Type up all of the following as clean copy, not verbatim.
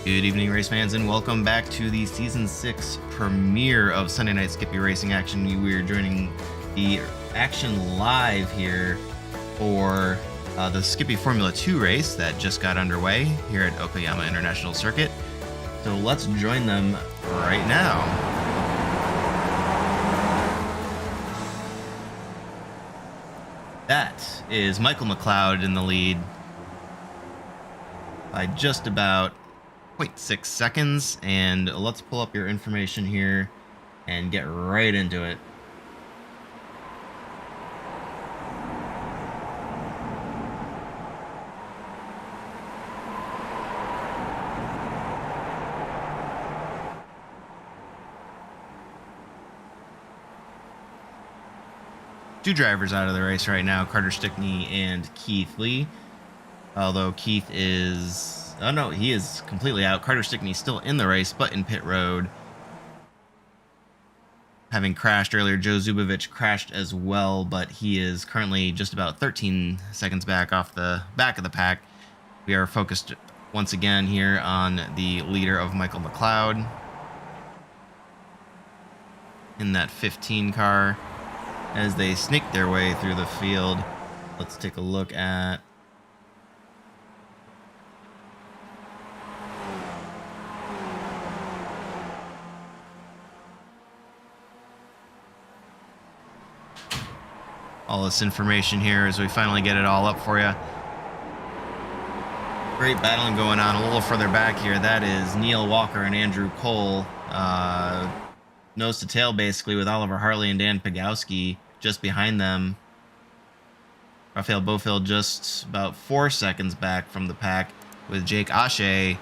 Good evening, race fans, and welcome back to the Season 6 premiere of Sunday Night Skippy Racing Action. We are joining the action live here for the Skippy Formula 2 race that just got underway here at Okayama International Circuit. So let's join them right now. That is Michael McLeod in the lead by just about 0.6 seconds, and let's pull up your information here and get right into it. Two drivers out of the race right now, Carter Stickney and Keith Lee. Although Keith is... oh no, he is completely out. Carter Stickney's still in the race, but in pit road. Having crashed earlier, Joe Zubovich crashed as well, but he is currently just about 13 seconds back off the back of the pack. We are focused once again here on the leader of Michael McLeod in that 15 car as they sneak their way through the field. Let's take a look at all this information here as we finally get it all up for you. Great battling going on a little further back here. That is Neil Walker and Andrew Cole, nose to tail basically, with Oliver Hartley and Dan Pagowski just behind them. Rafael Bofill just about 4 seconds back from the pack, with Jake Ashe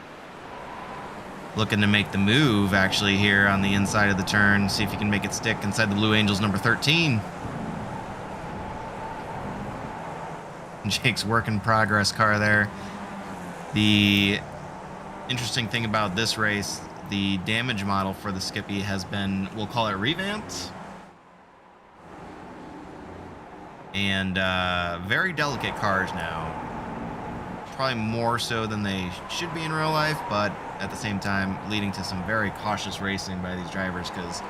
looking to make the move actually here on the inside of the turn. See if he can make it stick inside the Blue Angels number 13. Jake's work in progress car there. The interesting thing about this race, the damage model for the Skippy has been, we'll call it, revamped. And very delicate cars now. Probably more so than they should be in real life, but at the same time leading to some very cautious racing by these drivers, because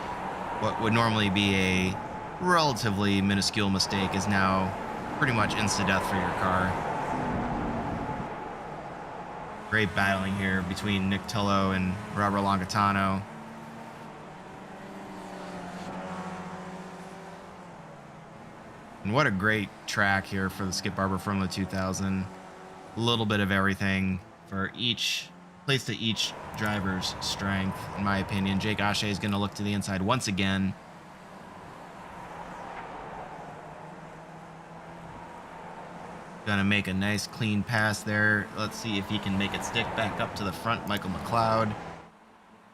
what would normally be a relatively minuscule mistake is now pretty much insta-death for your car. Great battling here between Nick Tullo and Robert Longatano. And what a great track here for the Skip Barber Formula 2000. A little bit of everything for each, place to each driver's strength, in my opinion. Jake Ashe is going to look to the inside once again. Gonna make a nice clean pass there. Let's see if he can make it stick back up to the front. Michael McLeod,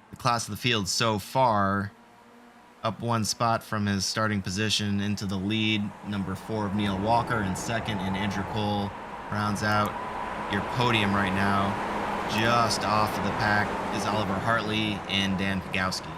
the class of the field so far, up one spot from his starting position into the lead. Number 4 of Neil Walker in second, and Andrew Cole rounds out your podium right now. Just off of the pack is Oliver Hartley and Dan Pagowski.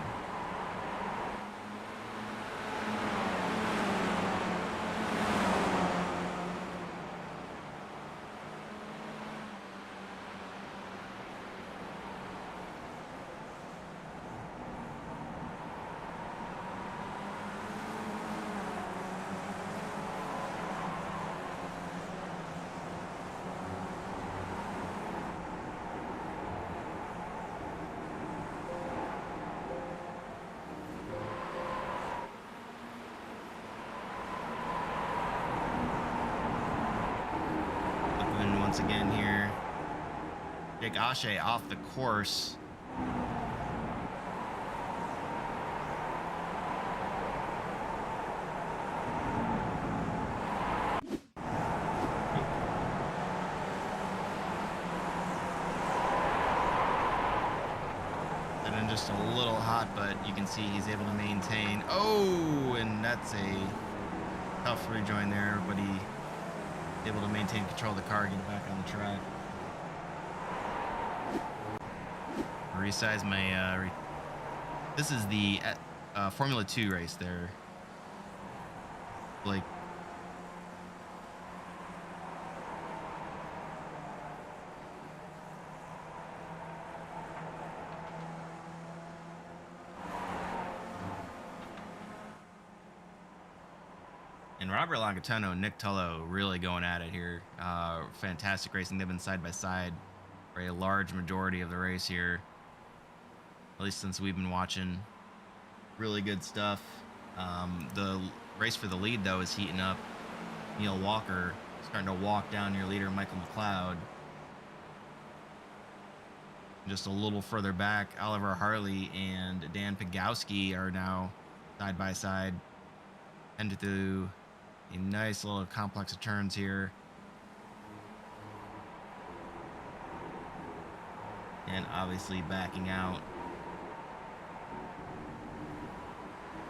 Once again here, Jake Ashe off the course. And then just a little hot, but you can see he's able to maintain. Oh, and that's a tough rejoin there, but he able to maintain control of the car, get back on the track. Resize my this is the Formula 2 race there, Blake. Robert Longitano and Nick Tullo really going at it here. Fantastic racing. They've been side by side for a large majority of the race here, at least since we've been watching. Really good stuff. The race for the lead, though, is heating up. Neil Walker starting to walk down your leader, Michael McLeod. Just a little further back, Oliver Harley and Dan Pagowski are now side by side, headed through a nice little complex of turns here. And obviously backing out.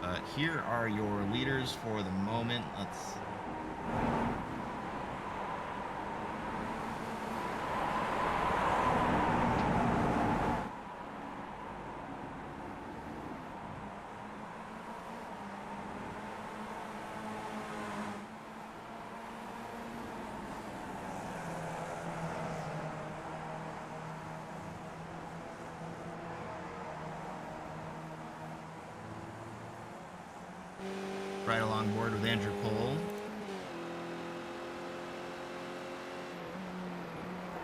But here are your leaders for the moment. Let's right along board with Andrew Cole.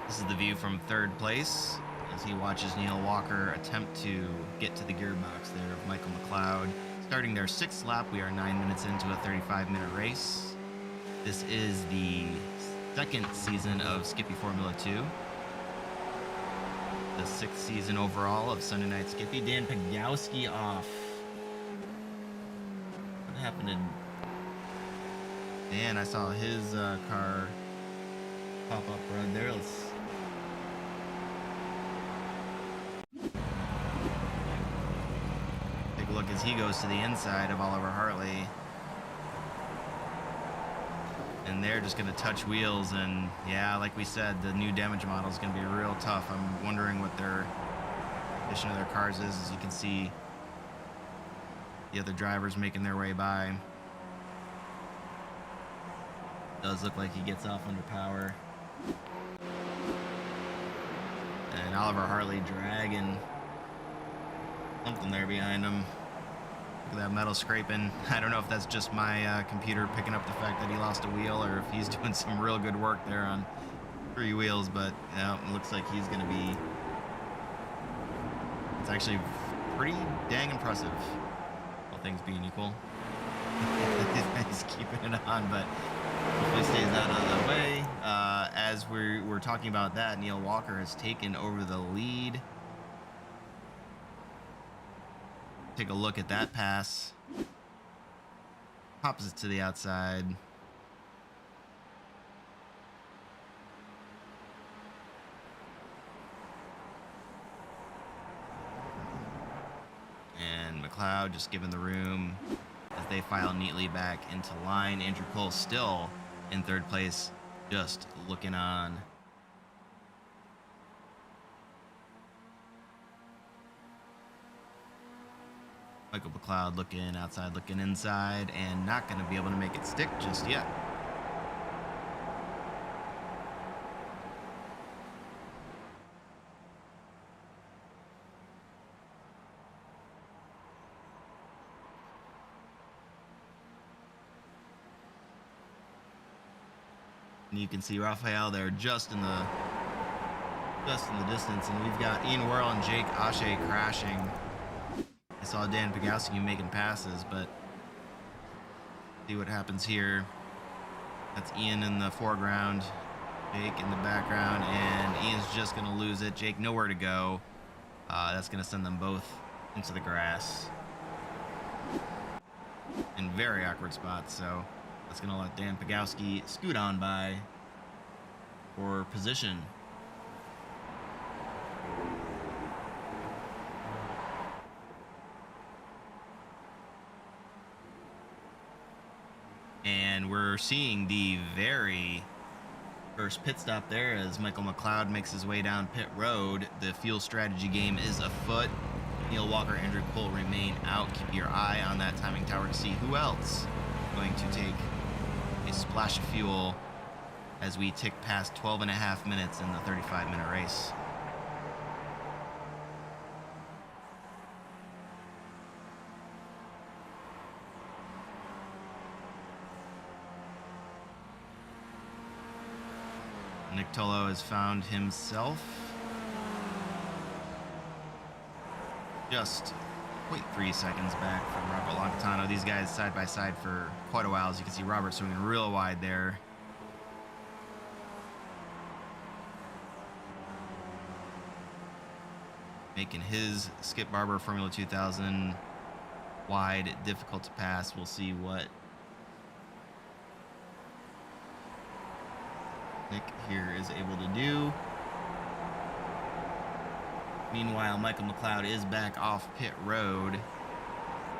This is the view from third place as he watches Neil Walker attempt to get to the gearbox there of Michael McLeod. Starting their 6th lap, we are 9 minutes into a 35-minute race. This is the 2nd season of Skippy Formula 2. The 6th season overall of Sunday Night Skippy. Dan Pagowski off. What happened in... Man, I saw his car pop up right there. Let's... take a look as he goes to the inside of Oliver Hartley. And they're just going to touch wheels, and yeah, like we said, the new damage model is going to be real tough. I'm wondering what their condition of their cars is. As you can see, the other drivers making their way by. Does look like he gets off under power. And Oliver Hartley dragging something there behind him. Look at that metal scraping. I don't know if that's just my computer picking up the fact that he lost a wheel, or if he's doing some real good work there on 3 wheels, but yeah, it looks like he's going to be... It's actually pretty dang impressive, all things being equal. He's keeping it on, but hopefully stays out of the way. As we're talking about that, Neil Walker has taken over the lead. Take a look at that pass. Opposite to the outside. And McLeod just giving the room as they file neatly back into line. Andrew Cole still in 3rd place, just looking on. Michael McLeod looking outside, looking inside, and not going to be able to make it stick just yet. And you can see Raphael there just in the distance, and we've got Ian Worrell and Jake Ashe crashing. I saw Dan Pagowski making passes, but see what happens here. That's Ian in the foreground, Jake in the background, and Ian's just going to lose it. Jake nowhere to go. That's going to send them both into the grass in very awkward spots, so that's going to let Dan Pagowski scoot on by for position. And we're seeing the very first pit stop there as Michael McLeod makes his way down pit road. The fuel strategy game is afoot. Neil Walker, Andrew Cole remain out. Keep your eye on that timing tower to see who else is going to take a splash of fuel as we tick past 12.5 minutes in the 35-minute race. Nick Tolo has found himself just 0.3 seconds back from Robert Longitano. These guys side by side for quite a while. As you can see, Robert swinging real wide there. Making his Skip Barber Formula 2000 wide, difficult to pass. We'll see what Nick here is able to do. Meanwhile, Michael McLeod is back off pit road.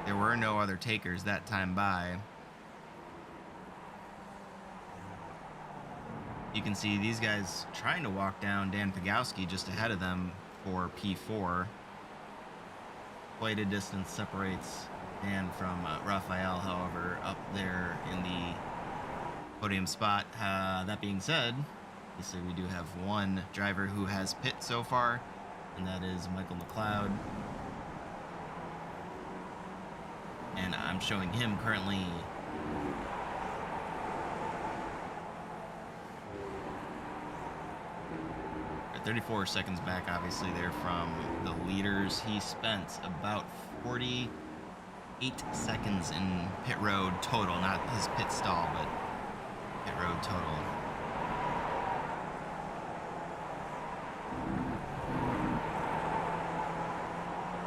There were no other takers that time by. You can see these guys trying to walk down Dan Pagowski just ahead of them for P4. Quite a distance separates Dan from Raphael, however, up there in the podium spot. That being said, obviously we do have one driver who has pit so far, and that is Michael McLeod. And I'm showing him currently at 34 seconds back, obviously, there from the leaders. He spent about 48 seconds in pit road total, not his pit stall, but pit road total.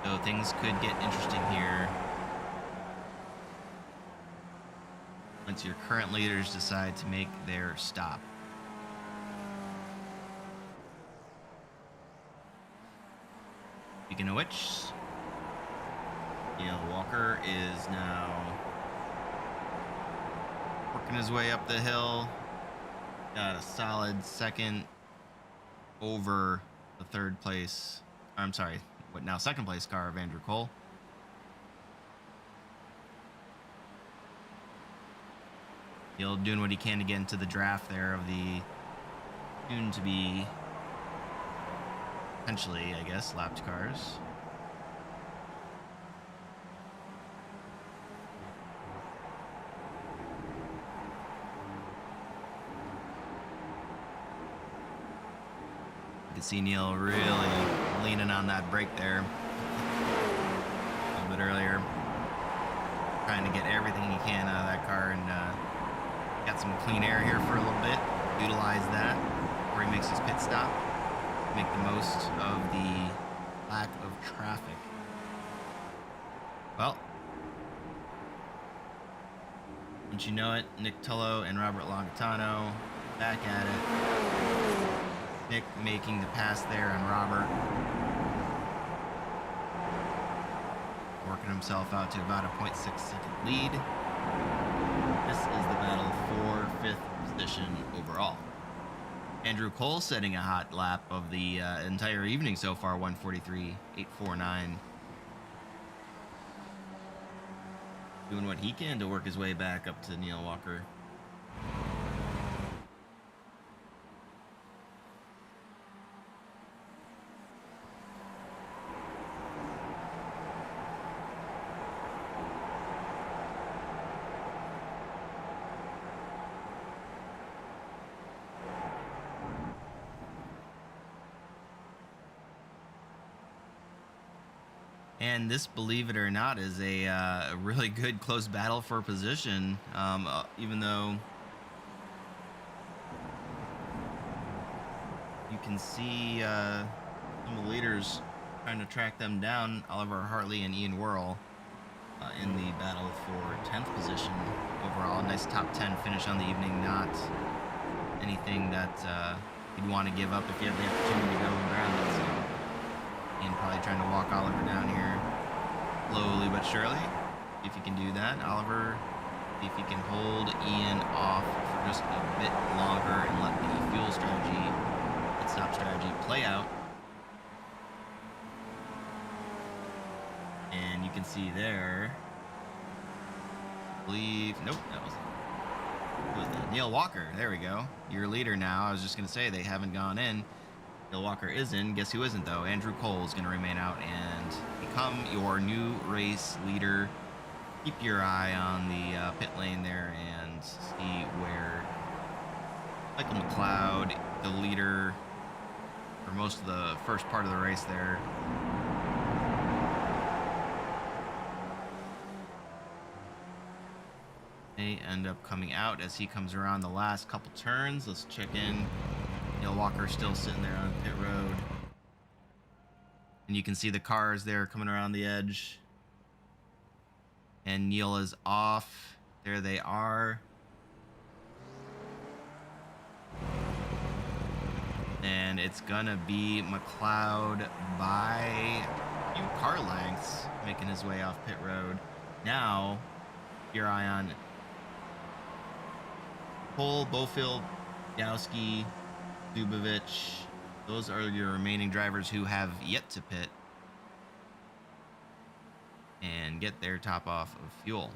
So things could get interesting here once your current leaders decide to make their stop. Speaking of which, Neil Walker is now working his way up the hill. Got a solid second over the third place. I'm sorry, what now second place car of Andrew Cole. Neil doing what he can to get into the draft there of the soon to be potentially, I guess, lapped cars. You can see Neil really leaning on that brake there a little bit earlier, trying to get everything he can out of that car, and got some clean air here for a little bit. Utilize that before he makes his pit stop. Make the most of the lack of traffic. Well, once you know it, Nick Tullo and Robert Longitano back at it. Nick making the pass there on Robert. Working himself out to about a 0.6 second lead. This is the battle for 5th position overall. Andrew Cole setting a hot lap of the entire evening so far, 143.849. Doing what he can to work his way back up to Neil Walker. And this, believe it or not, is a really good close battle for position, even though you can see some of the leaders trying to track them down. Oliver Hartley and Ian Worrell in the battle for 10th position overall. Nice top 10 finish on the evening, not anything that you'd want to give up if you had the opportunity to go and grab it. So Ian probably trying to walk Oliver down here slowly but surely. If he can do that, Oliver, if he can hold Ian off for just a bit longer and let the fuel strategy, pit stop strategy play out. And you can see there, I believe, nope, that wasn't. Who was that? Neil Walker, there we go. Your leader now. I was just going to say they haven't gone in. Neil Walker is in. Guess who isn't, though? Andrew Cole is going to remain out and become your new race leader. Keep your eye on the pit lane there and see where Michael McLeod, the leader for most of the first part of the race there. They end up coming out as he comes around the last couple turns. Let's check in. Neil Walker still sitting there on pit road. And you can see the cars there coming around the edge. And Neil is off. There they are. And it's gonna be McLeod by a few car lengths making his way off pit road. Now, your eye on Cole, Bofield, Gowski, Dubovich. Those are your remaining drivers who have yet to pit and get their top off of fuel.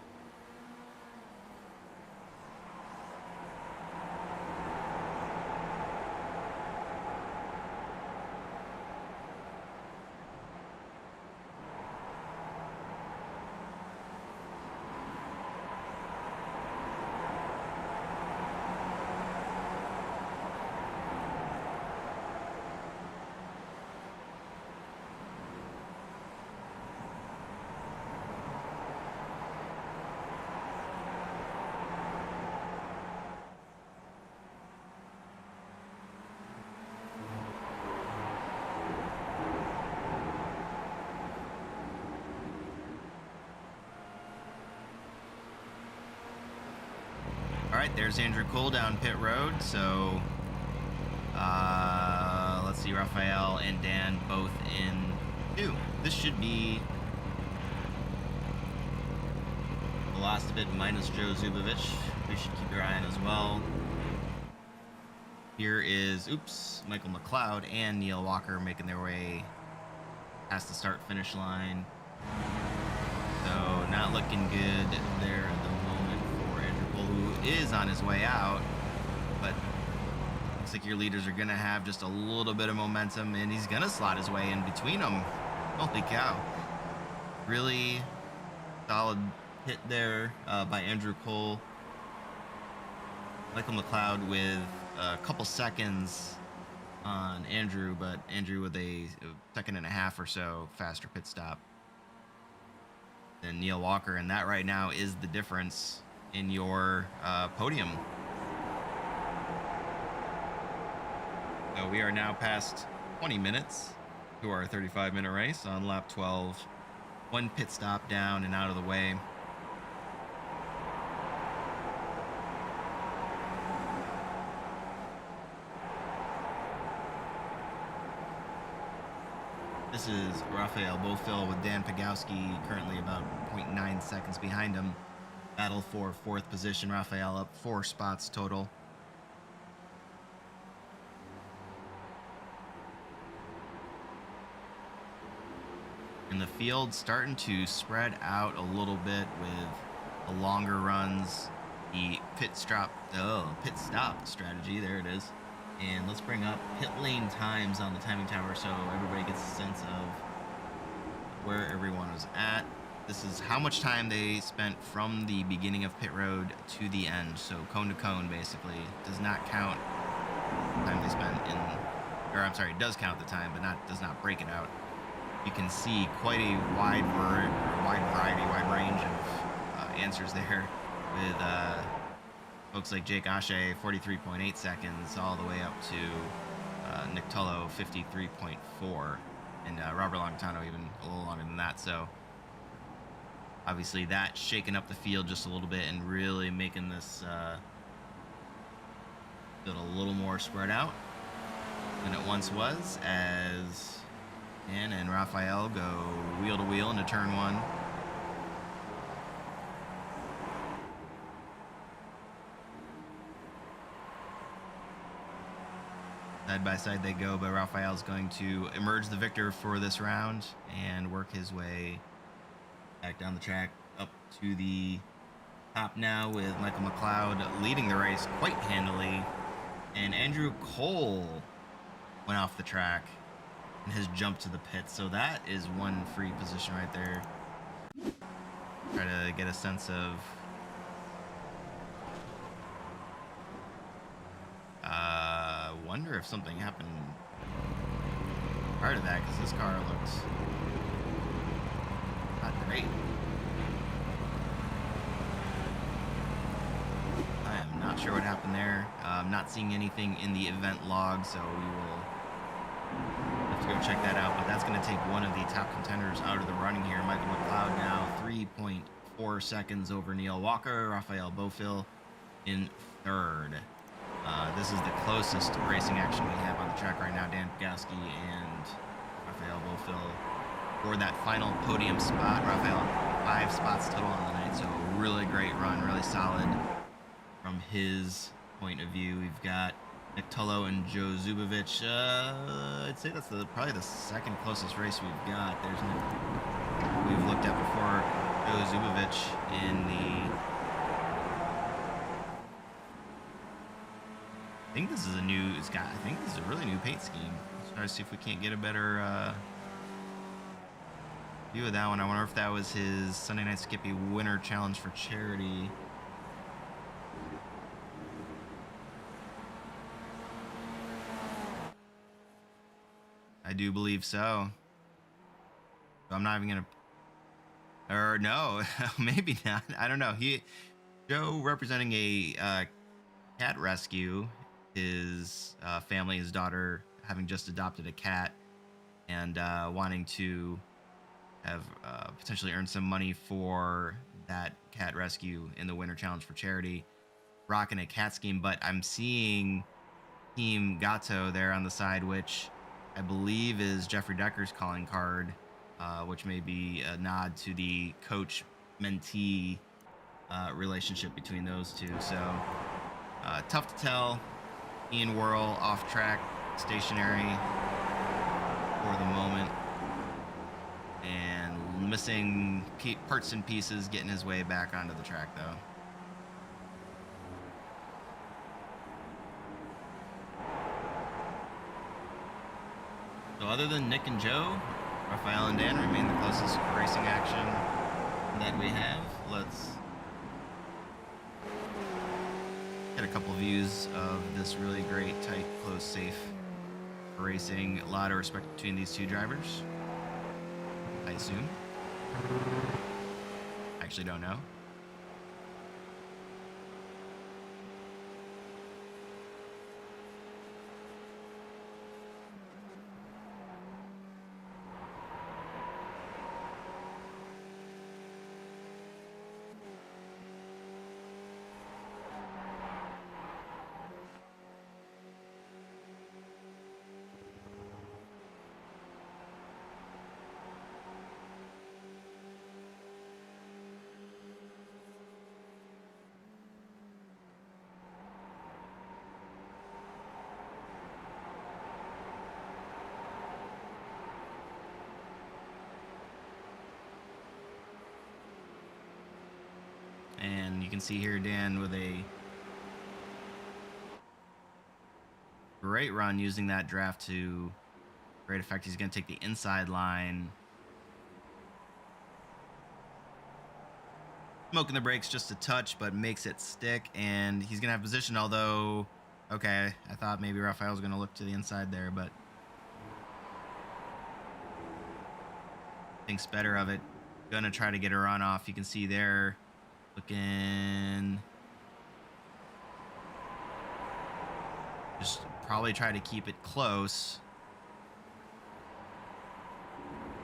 All right, there's Andrew Cole down pit road. So let's see, Raphael and Dan both in 2. This should be the last bit minus Joe Zubovich. We should keep your eye on as well. Here is, Michael McLeod and Neil Walker making their way past the start-finish line. So not looking good there at the moment for Andrew Cole, who is on his way out. But looks like your leaders are going to have just a little bit of momentum, and he's going to slot his way in between them. Holy cow. Really solid hit there by Andrew Cole. Michael McLeod with a couple seconds on Andrew, but Andrew with a 1.5 seconds or so faster pit stop than Neil Walker, and that right now is the difference in your podium. So we are now past 20 minutes to our 35-minute race on lap 12. 1 pit stop down and out of the way. This is Raphael Bofill with Dan Pagowski currently about 0.9 seconds behind him. Battle for 4th position. Raphael up 4 spots total. And the field starting to spread out a little bit with the longer runs, the pit stop strategy. There it is. And let's bring up pit lane times on the timing tower so everybody gets a sense of where everyone was at. This is how much time they spent from the beginning of pit road to the end. So cone to cone basically does not count the time they spent in, or I'm sorry, it does count the time, but does not break it out. You can see quite a wide range of answers there with folks like Jake Ashe, 43.8 seconds, all the way up to Nick Tullo, 53.4, and Robert Longitano even a little longer than that. So obviously that's shaking up the field just a little bit and really making this field a little more spread out than it once was, as Dan and Raphael go wheel to wheel into turn 1. Side by side they go, but Raphael's going to emerge the victor for this round and work his way back down the track up to the top now, with Michael McLeod leading the race quite handily. And Andrew Cole went off the track and has jumped to the pit. So that is 1 free position right there. Try to get a sense of wonder if something happened prior to that, because this car looks not great. I am not sure what happened there. I'm not seeing anything in the event log, so we will have to go check that out. But that's going to take one of the top contenders out of the running here. Michael McLeod now 3.4 seconds over Neil Walker. Raphael Bofill in third. This is the closest racing action we have on the track right now. Dan Gaski and Raphael Bofill for that final podium spot. Raphael, 5 spots total on the night, so a really great run, really solid from his point of view. We've got Nick Tullo and Joe Zubovich. I'd say that's probably the second closest race we've got. There's we've looked at before. Joe Zubovich in the. I think this is a new. I think this is a really new paint scheme. Let's try to see if we can't get a better view of that one. I wonder if that was his Sunday Night Skippy Winter Challenge for charity. I do believe so. I'm not even gonna. Or no, maybe not. I don't know. Joe representing a cat rescue. His family, his daughter, having just adopted a cat, and wanting to have potentially earn some money for that cat rescue in the Winter Challenge for charity, rocking a cat scheme. But I'm seeing Team Gato there on the side, which I believe is Jeffrey Decker's calling card, which may be a nod to the coach-mentee relationship between those two. So tough to tell. Ian Whirl off track, stationary for the moment, and missing parts and pieces, getting his way back onto the track though. So other than Nick and Joe, Raphael and Dan remain the closest racing action that we have. Let's get a couple views of this really great, tight, close, safe racing. A lot of respect between these two drivers, I assume. Actually don't know. And you can see here Dan with a great run using that draft to great effect. He's going to take the inside line. Smoking the brakes just a touch, but makes it stick. And he's going to have position, although, okay, I thought maybe Raphael was going to look to the inside there, but thinks better of it. Going to try to get a run off. You can see there. Looking, just probably try to keep it close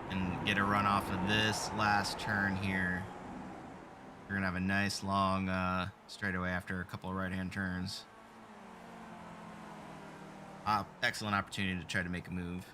and get a run off of this last turn here. We're gonna have a nice long straightaway after a couple of right-hand turns. Excellent opportunity to try to make a move.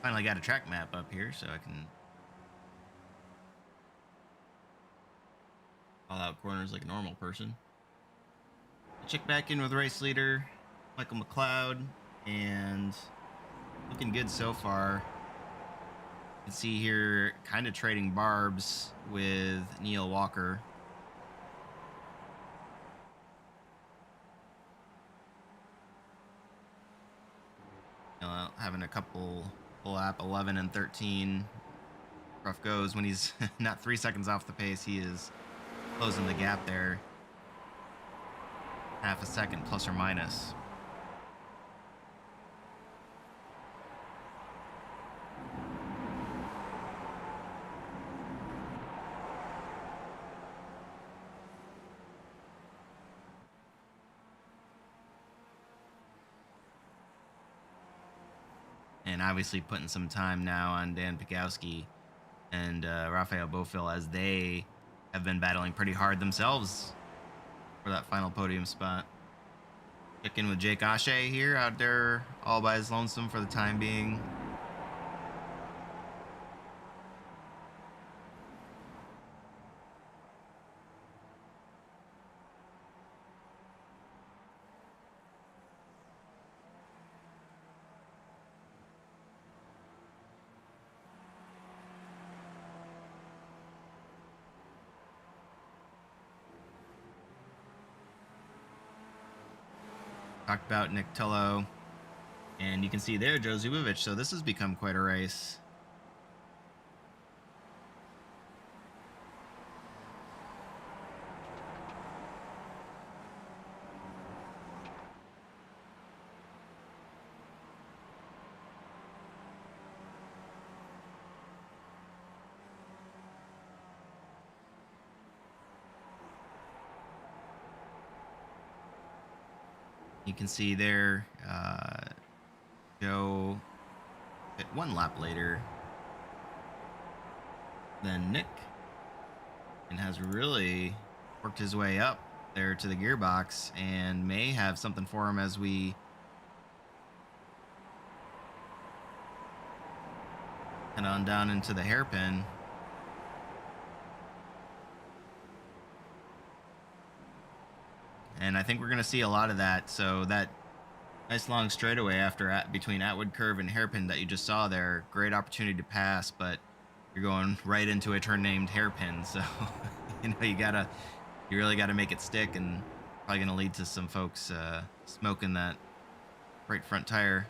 Finally got a track map up here so I can call out corners like a normal person. Check back in with race leader Michael McLeod, and looking good so far. can see here kind of trading barbs with Neil Walker. Having a couple full lap 11 and 13. Rough goes when he's not 3 seconds off the pace. He is closing the gap there. Half a second plus or minus. And obviously putting some time now on Dan Pigowski and Rafael Bofil, as they have been battling pretty hard themselves for that final podium spot. Check in with Jake Ashe here out there all by his lonesome for the time being. Talked about Nick Tullo, and you can see there Joe Zubovich. So this has become quite a race. You can see there, Joe hit 1 lap later than Nick and has really worked his way up there to the gearbox and may have something for him as we head on down into the hairpin. And I think we're going to see a lot of that. So that nice long straightaway between Atwood Curve and hairpin that you just saw there, great opportunity to pass, but you're going right into a turn named hairpin. So, you really got to make it stick, and probably going to lead to some folks smoking that right front tire.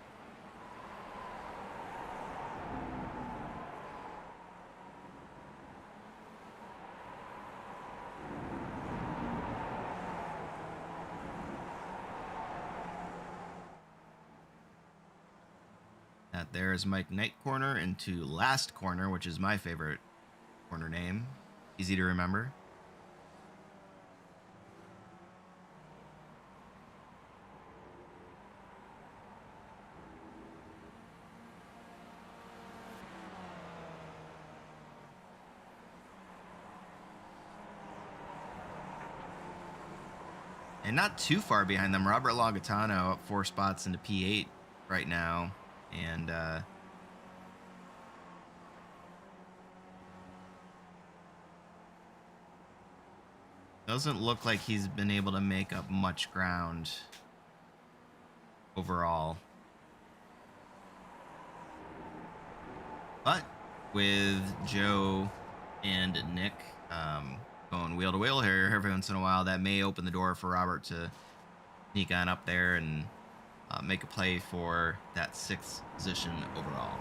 There is Mike Knight corner into last corner, which is my favorite corner name. Easy to remember. And not too far behind them, Robert Lagatano up 4 spots into P8 right now. And doesn't look like he's been able to make up much ground overall. But with Joe and Nick going wheel to wheel here every once in a while, that may open the door for Robert to sneak on up there and make a play for that 6th position overall.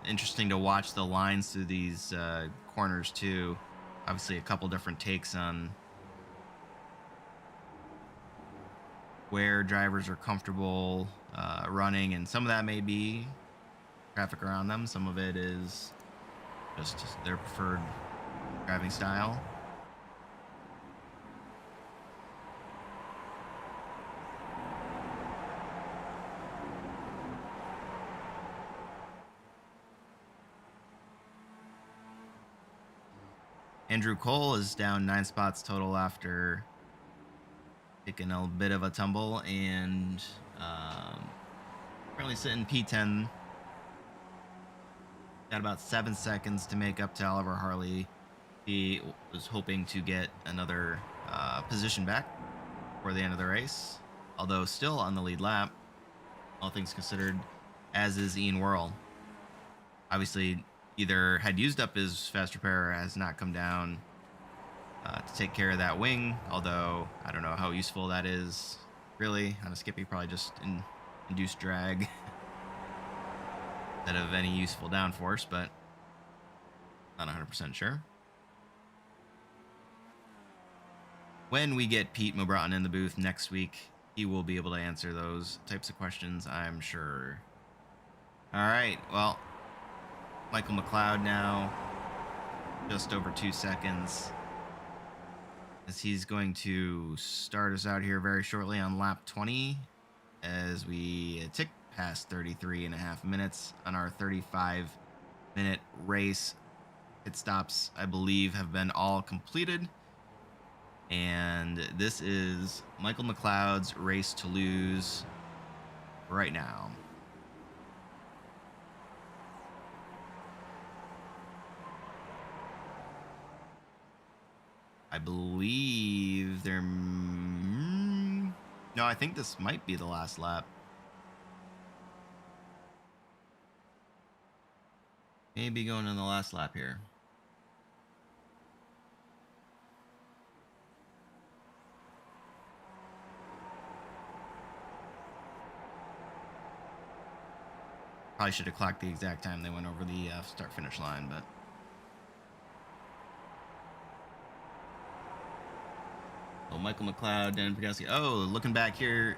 Interesting to watch the lines through these corners too. Obviously a couple different takes on where drivers are comfortable running, and some of that may be traffic around them. Some of it is just their preferred driving style. Andrew Cole is down 9 spots total after taking a bit of a tumble, and currently sitting P10. Got about 7 seconds to make up to Oliver Harley He was hoping to get another position back for the end of the race, although still on the lead lap, all things considered, as is Ian Worrell. Obviously, either had used up his fast repair or has not come down to take care of that wing, although I don't know how useful that is really on a Skippy, probably just induced drag instead of any useful downforce, but not 100% sure. When we get Pete Mobrotten in the booth next week, he will be able to answer those types of questions, I'm sure. All right, well, Michael McLeod now, just over 2 seconds, as he's going to start us out here very shortly on lap 20 as we tick past 33 and a half minutes on our 35-minute race. Pit stops, I believe, have been all completed. And this is Michael McLeod's race to lose right now. I believe they're... No, I think this might be the last lap. Maybe going on the last lap here. Probably should have clocked the exact time they went over the start-finish line, but... Oh, Michael McLeod, Dan Pagowski. Oh, looking back here,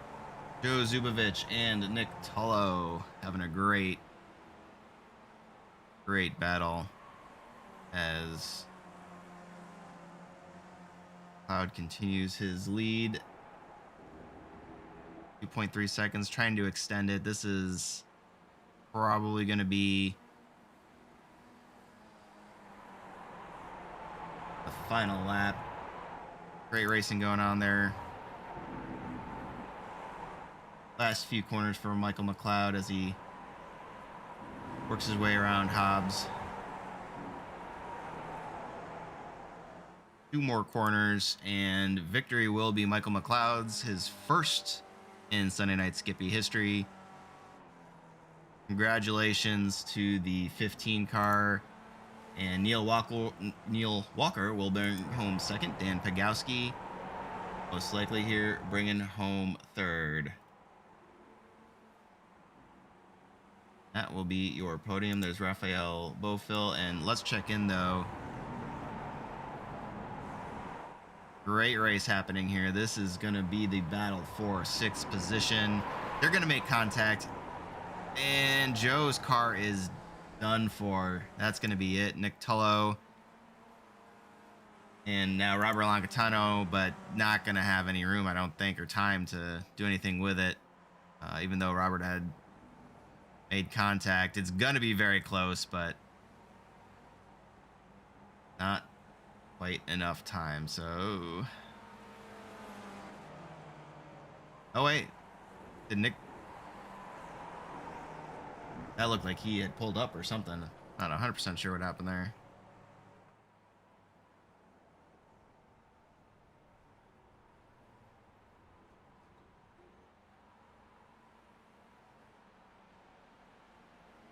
Joe Zubovich and Nick Tullo having a great battle as McLeod continues his lead. 2.3 seconds, trying to extend it. This is probably going to be the final lap. Great racing going on there. Last few corners for Michael McLeod as he works his way around Hobbs. 2 more corners, and victory will be Michael McLeod's, his first in Sunday Night Skippy history. Congratulations to the 15 car, and Neil Walker will bring home second. Dan Pagowski, most likely here, bringing home third. That will be your podium. There's Raphael Bofil, and let's check in though. Great race happening here. This is going to be the battle for 6th position. They're going to make contact, and Joe's car is done for. That's going to be it. Nick Tullo and now Robert Loncatano, but not going to have any room, I don't think, or time to do anything with it. Even though Robert had made contact, it's going to be very close, but not quite enough time. So, oh wait, did Nick? That looked like he had pulled up or something. Not 100% sure what happened there.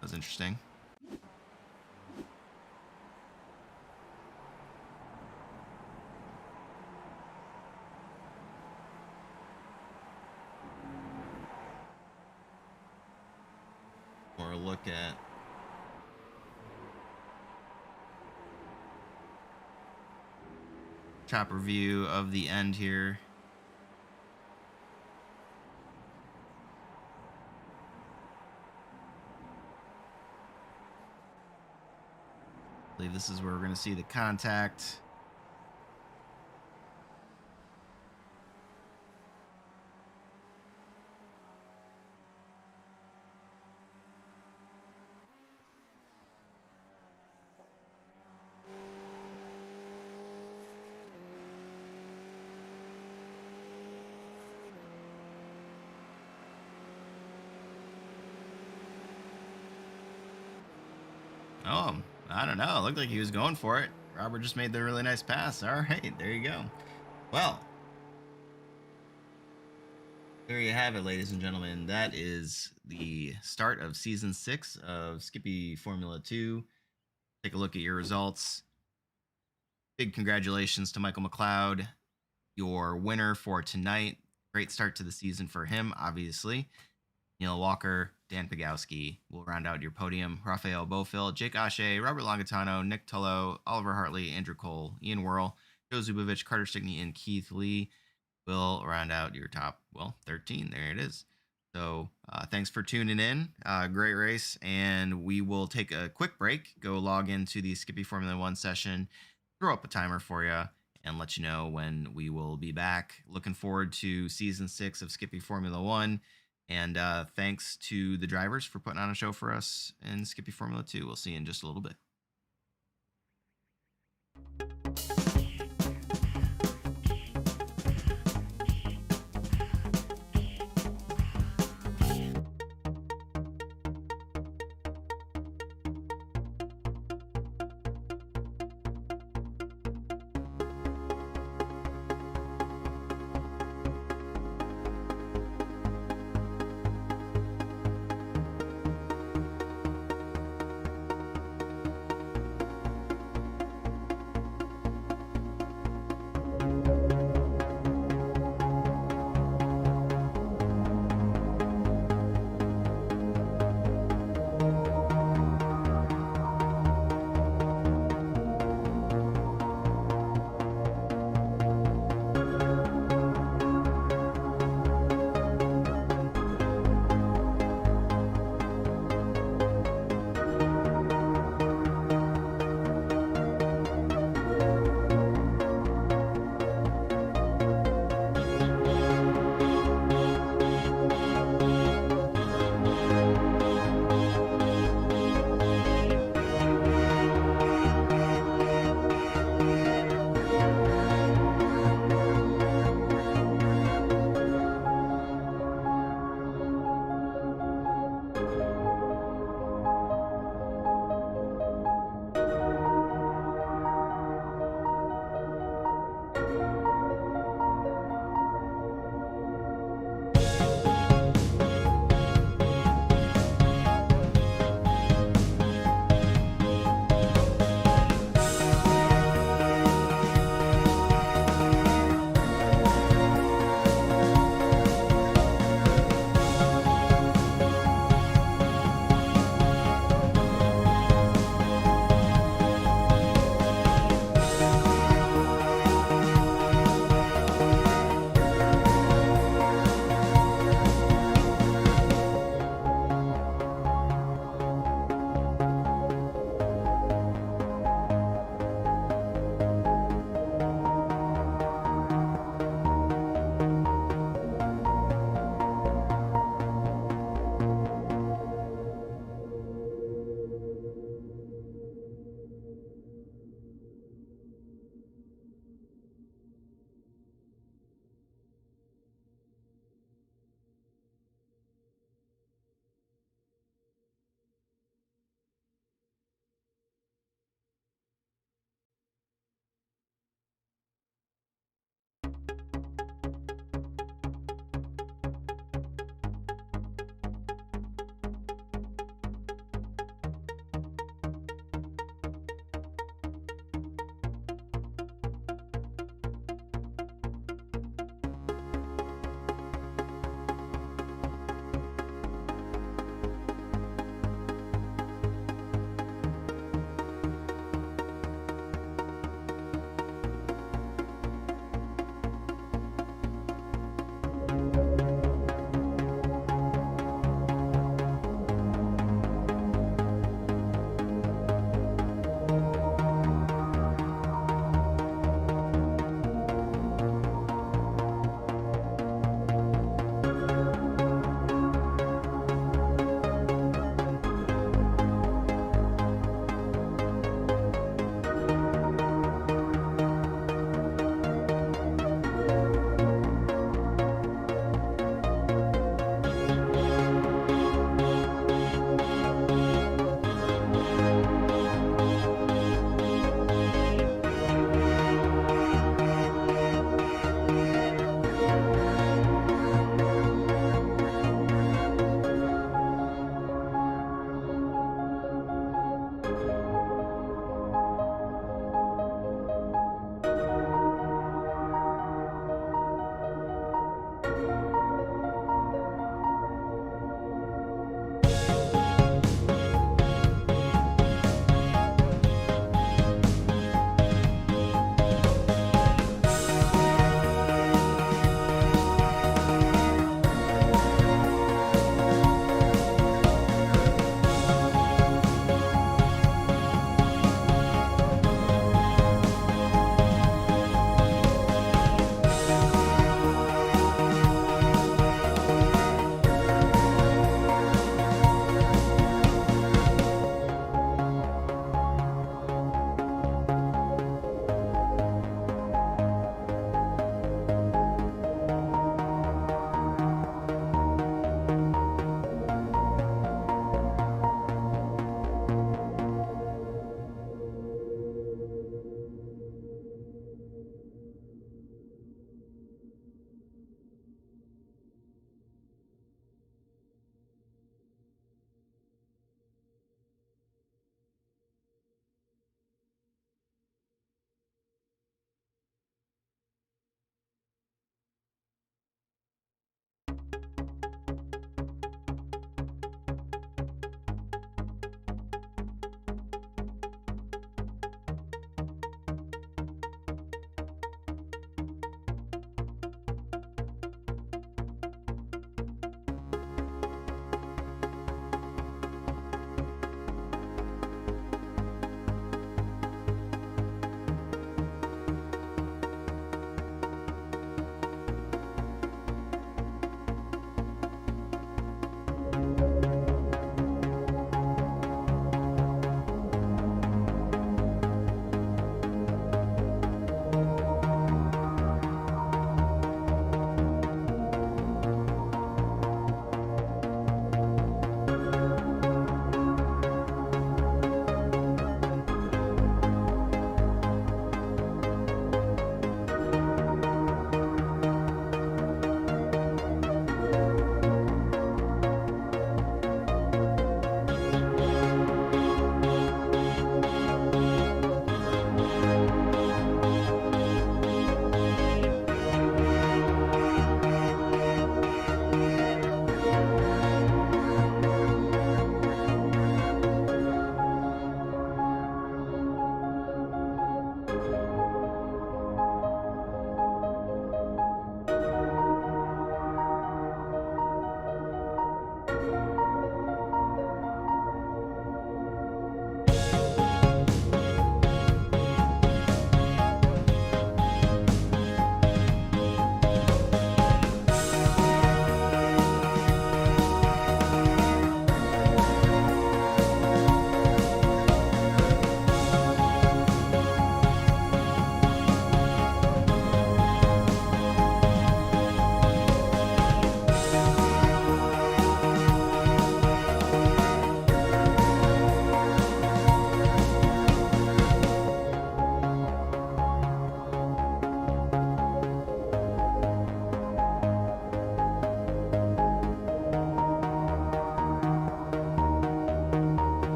That was interesting. Or a look at chopper view of the end here. I believe this is where we're going to see the contact. Oh, I don't know. It looked like he was going for it. Robert just made the really nice pass. All right, there you go. Well, there you have it, ladies and gentlemen. That is the start of season 6 of Skippy Formula 2. Take a look at your results. Big congratulations to Michael McLeod, your winner for tonight. Great start to the season for him, obviously. Neil Walker, Dan Pagowski will round out your podium. Rafael Bofill, Jake Ashe, Robert Longatano, Nick Tullo, Oliver Hartley, Andrew Cole, Ian Worrell, Joe Zubovich, Carter Stickney, and Keith Lee will round out your top, 13. There it is. So thanks for tuning in. Great race. And we will take a quick break, go log into the Skippy Formula 1 session, throw up a timer for you, and let you know when we will be back. Looking forward to season 6 of Skippy Formula 1. And thanks to the drivers for putting on a show for us in Skippy Formula 2. We'll see you in just a little bit.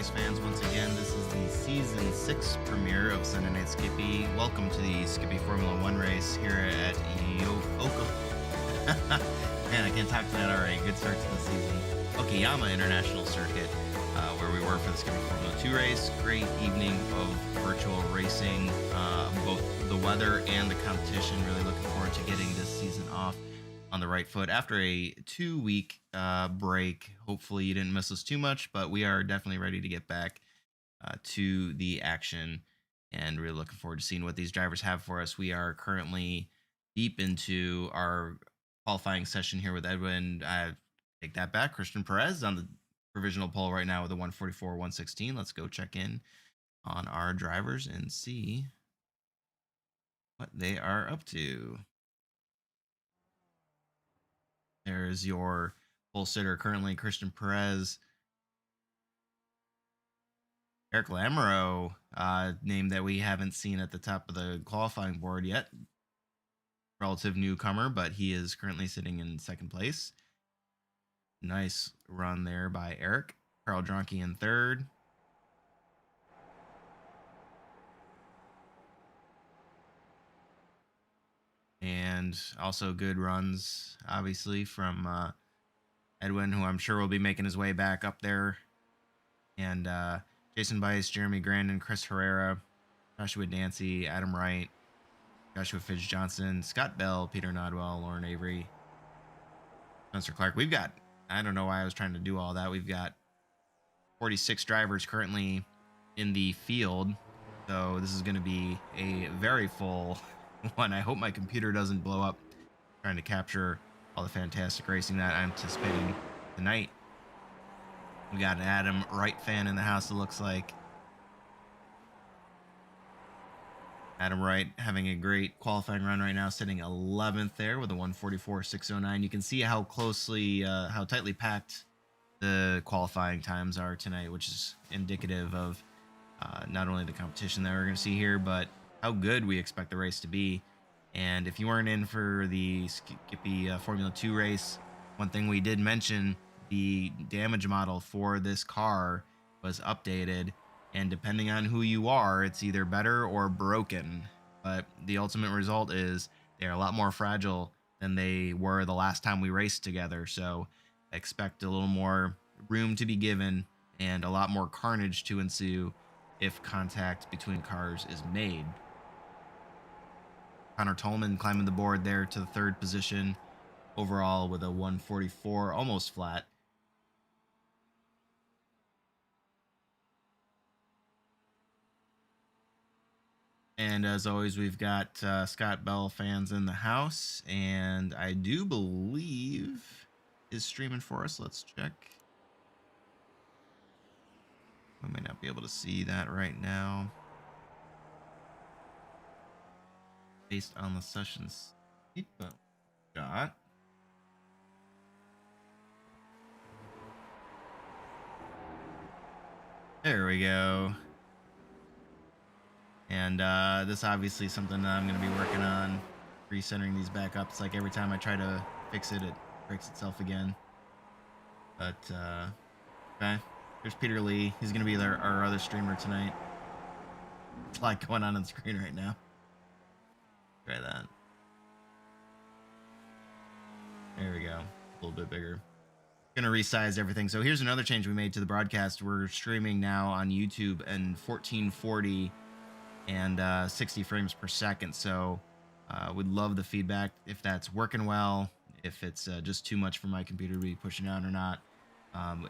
race fans. Once again, this is the season 6 premiere of Sunday Night Skippy. Welcome to the Skippy Formula 1 race here at Man, I can't talk to that already. Good start to the season. Okayama International Circuit, where we were for the Skippy Formula 2 race. Great evening of virtual racing, both the weather and the competition. Really looking forward to getting this season off on the right foot after a 2-week break. Hopefully you didn't miss us too much, but we are definitely ready to get back to the action and really looking forward to seeing what these drivers have for us. We are currently deep into our qualifying session here with Edwin. I take that back. Christian Perez on the provisional pole right now with a 144, 116. Let's go check in on our drivers and see what they are up to. There's your pole sitter currently, Christian Perez. Eric Lamoureux, name that we haven't seen at the top of the qualifying board yet. Relative newcomer, but he is currently sitting in second place. Nice run there by Eric. Carl Dronke in third. And also good runs, obviously, from Edwin, who I'm sure will be making his way back up there. And Jason Bice, Jeremy Grandin, Chris Herrera, Joshua Dancy, Adam Wright, Joshua Fitz Johnson, Scott Bell, Peter Nodwell, Lauren Avery, Spencer Clark. We've got, I don't know why I was trying to do all that. We've got 46 drivers currently in the field. So this is going to be a very full one. I hope my computer doesn't blow up trying to capture all the fantastic racing that I'm anticipating tonight. We got an Adam Wright fan in the house, it looks like. Adam Wright having a great qualifying run right now, sitting 11th there with a 144.609. You can see how closely, how tightly packed the qualifying times are tonight, which is indicative of not only the competition that we're going to see here, but how good we expect the race to be. And if you weren't in for the Skippy Formula 2 race, one thing we did mention, the damage model for this car was updated, and depending on who you are, it's either better or broken. But the ultimate result is they're a lot more fragile than they were the last time we raced together. So expect a little more room to be given and a lot more carnage to ensue if contact between cars is made. Connor Tolman climbing the board there to the third position overall with a 144, almost flat. And as always, we've got Scott Bell fans in the house, and I do believe is streaming for us. Let's check. We might not be able to see that right now based on the session state, but got. There we go. And this obviously is something that I'm going to be working on, recentering these back up. It's like every time I try to fix it, it breaks itself again. But, okay. There's Peter Lee. He's going to be our other streamer tonight. It's a lot going on the screen right now. Try that. There we go. A little bit bigger. Gonna resize everything. So here's another change we made to the broadcast. We're streaming now on YouTube in 1440 and 60 frames per second. So would love the feedback if that's working well, if it's just too much for my computer to be pushing out or not.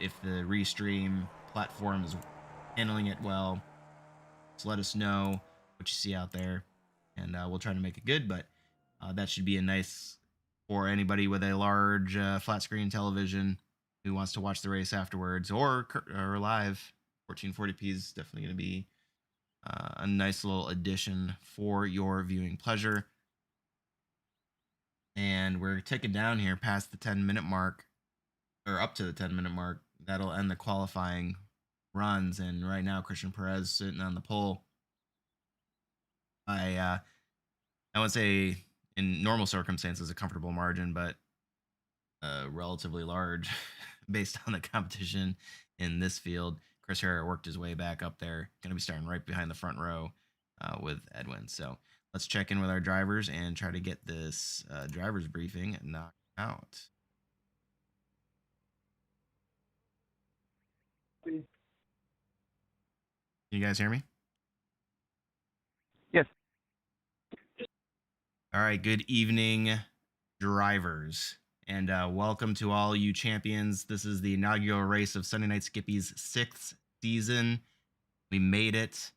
If the restream platform is handling it well, just let us know what you see out there, and we'll try to make it good. But that should be a nice for anybody with a large flat screen television who wants to watch the race afterwards or live. 1440p is definitely going to be a nice little addition for your viewing pleasure. And we're ticking down here past the 10-minute mark, or up to the 10-minute mark. That'll end the qualifying runs. And right now, Christian Perez sitting on the pole. I would say in normal circumstances a comfortable margin, but relatively large based on the competition in this field. Chris Herrera worked his way back up there. Going to be starting right behind the front row with Edwin. So let's check in with our drivers and try to get this driver's briefing knocked out. Can you guys hear me? Yes. All right. Good evening, drivers. And welcome to all you champions. This is the inaugural race of Sunday Night Skippy's 6th season. We made it.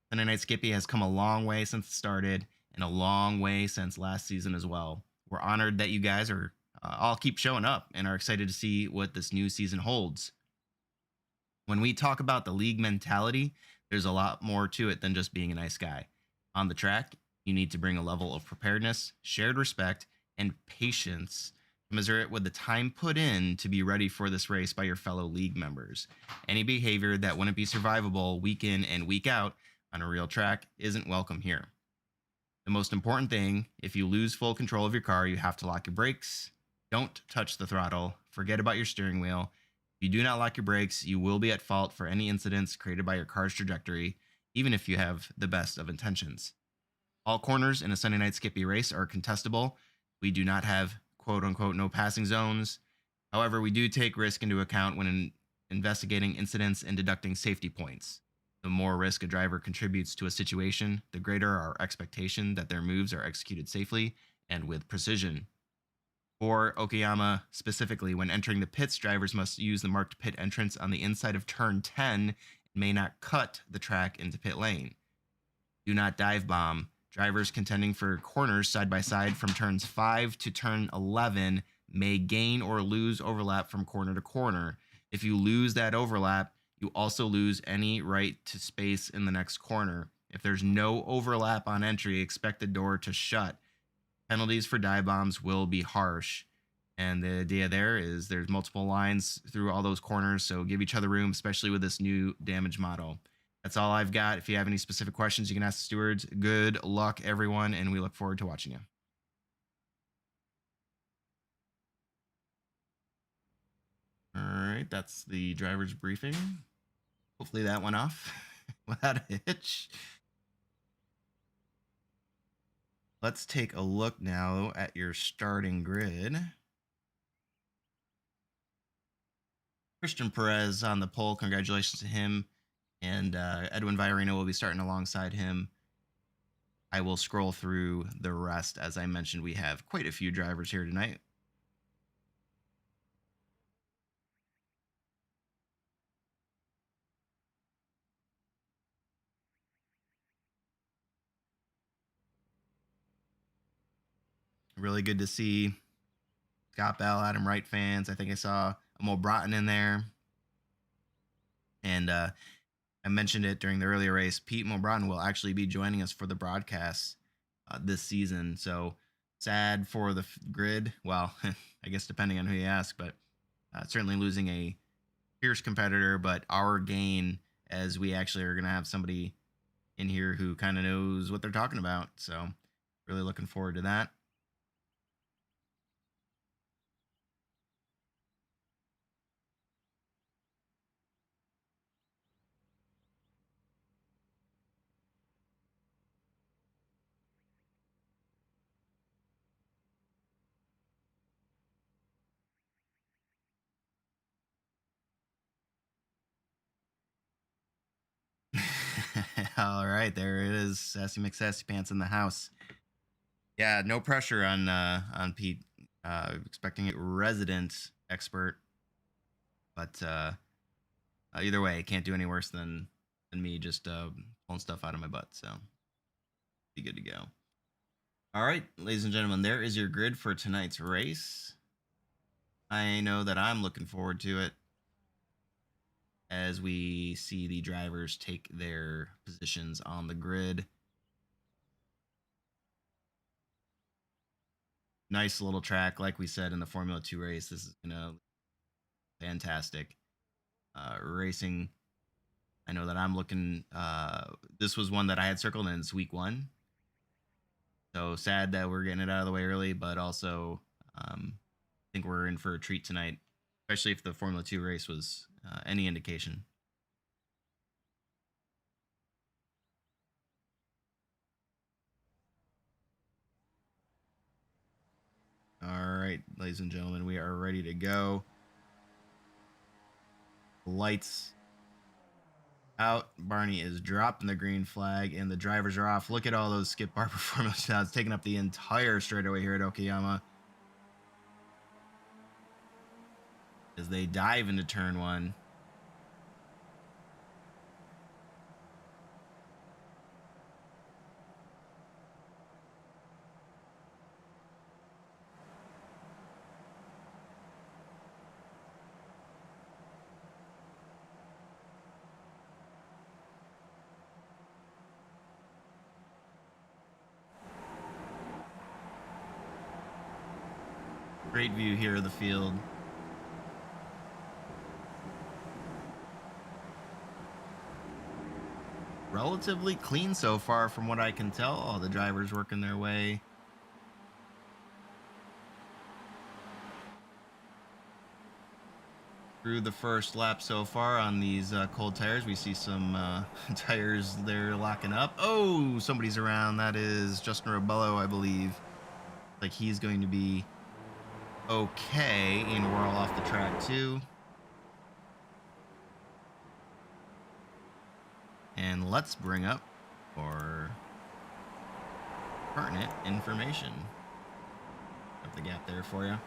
Sunday Night Skippy has come a long way since it started and a long way since last season as well. We're honored that you guys are all keep showing up and are excited to see what this new season holds. When we talk about the league mentality, there's a lot more to it than just being a nice guy. On the track, you need to bring a level of preparedness, shared respect, and patience commensurate with the time put in to be ready for this race by your fellow league members. Any behavior that wouldn't be survivable week in and week out on a real track isn't welcome here. The most important thing, if you lose full control of your car, you have to lock your brakes. Don't touch the throttle. Forget about your steering wheel. If you do not lock your brakes, you will be at fault for any incidents created by your car's trajectory, even if you have the best of intentions. All corners in a Sunday Night Skippy race are contestable. We do not have quote unquote no passing zones. However, we do take risk into account when investigating incidents and deducting safety points. The more risk a driver contributes to a situation, the greater our expectation that their moves are executed safely and with precision. For Okayama specifically, when entering the pits, drivers must use the marked pit entrance on the inside of turn 10 and may not cut the track into pit lane. Do not dive bomb. Drivers contending for corners side by side from turns 5 to turn 11 may gain or lose overlap from corner to corner. If you lose that overlap, you also lose any right to space in the next corner. If there's no overlap on entry, expect the door to shut. Penalties for dive bombs will be harsh. And the idea there is there's multiple lines through all those corners, so give each other room, especially with this new damage model. That's all I've got. If you have any specific questions, you can ask the stewards. Good luck, everyone, and we look forward to watching you. All right, that's the driver's briefing. Hopefully that went off without a hitch. Let's take a look now at your starting grid. Christian Perez on the pole. Congratulations to him. And Edwin Viorino will be starting alongside him. I will scroll through the rest. As I mentioned, we have quite a few drivers here tonight. Really good to see Scott Bell, Adam Wright fans. I think I saw Mo Broughton in there. And I mentioned it during the earlier race. Pete Mo Broughton will actually be joining us for the broadcast this season. So sad for the grid. Well, I guess depending on who you ask, but certainly losing a fierce competitor. But our gain, as we actually are going to have somebody in here who kind of knows what they're talking about. So really looking forward to that. All right, there it is. Sassy McSassy Pants in the house. Yeah, no pressure on Pete. Expecting a resident expert, but either way, can't do any worse than me just pulling stuff out of my butt. So be good to go. All right, ladies and gentlemen, there is your grid for tonight's race. I know that I'm looking forward to it as we see the drivers take their positions on the grid. Nice little track, like we said in the Formula 2 race. This is gonna fantastic racing. I know that I'm looking. This was one that I had circled in week 1. So sad that we're getting it out of the way early, but also I think we're in for a treat tonight, especially if the Formula 2 race was any indication. ladies and gentlemen. We are ready to go. Lights out. Barney is dropping the green flag, and the drivers are off. Look at all those skip bar performance shots, taking up the entire straightaway here at Okayama as they dive into turn one. Great view here of the field. Relatively clean so far from what I can tell. All the drivers working their way. Through the first lap so far on these cold tires. We see some tires there locking up. Oh, somebody's around. That is Justin Robello, I believe. Like he's going to be okay, and we're all off the track too. And let's bring up for pertinent information. Up the gap there for you.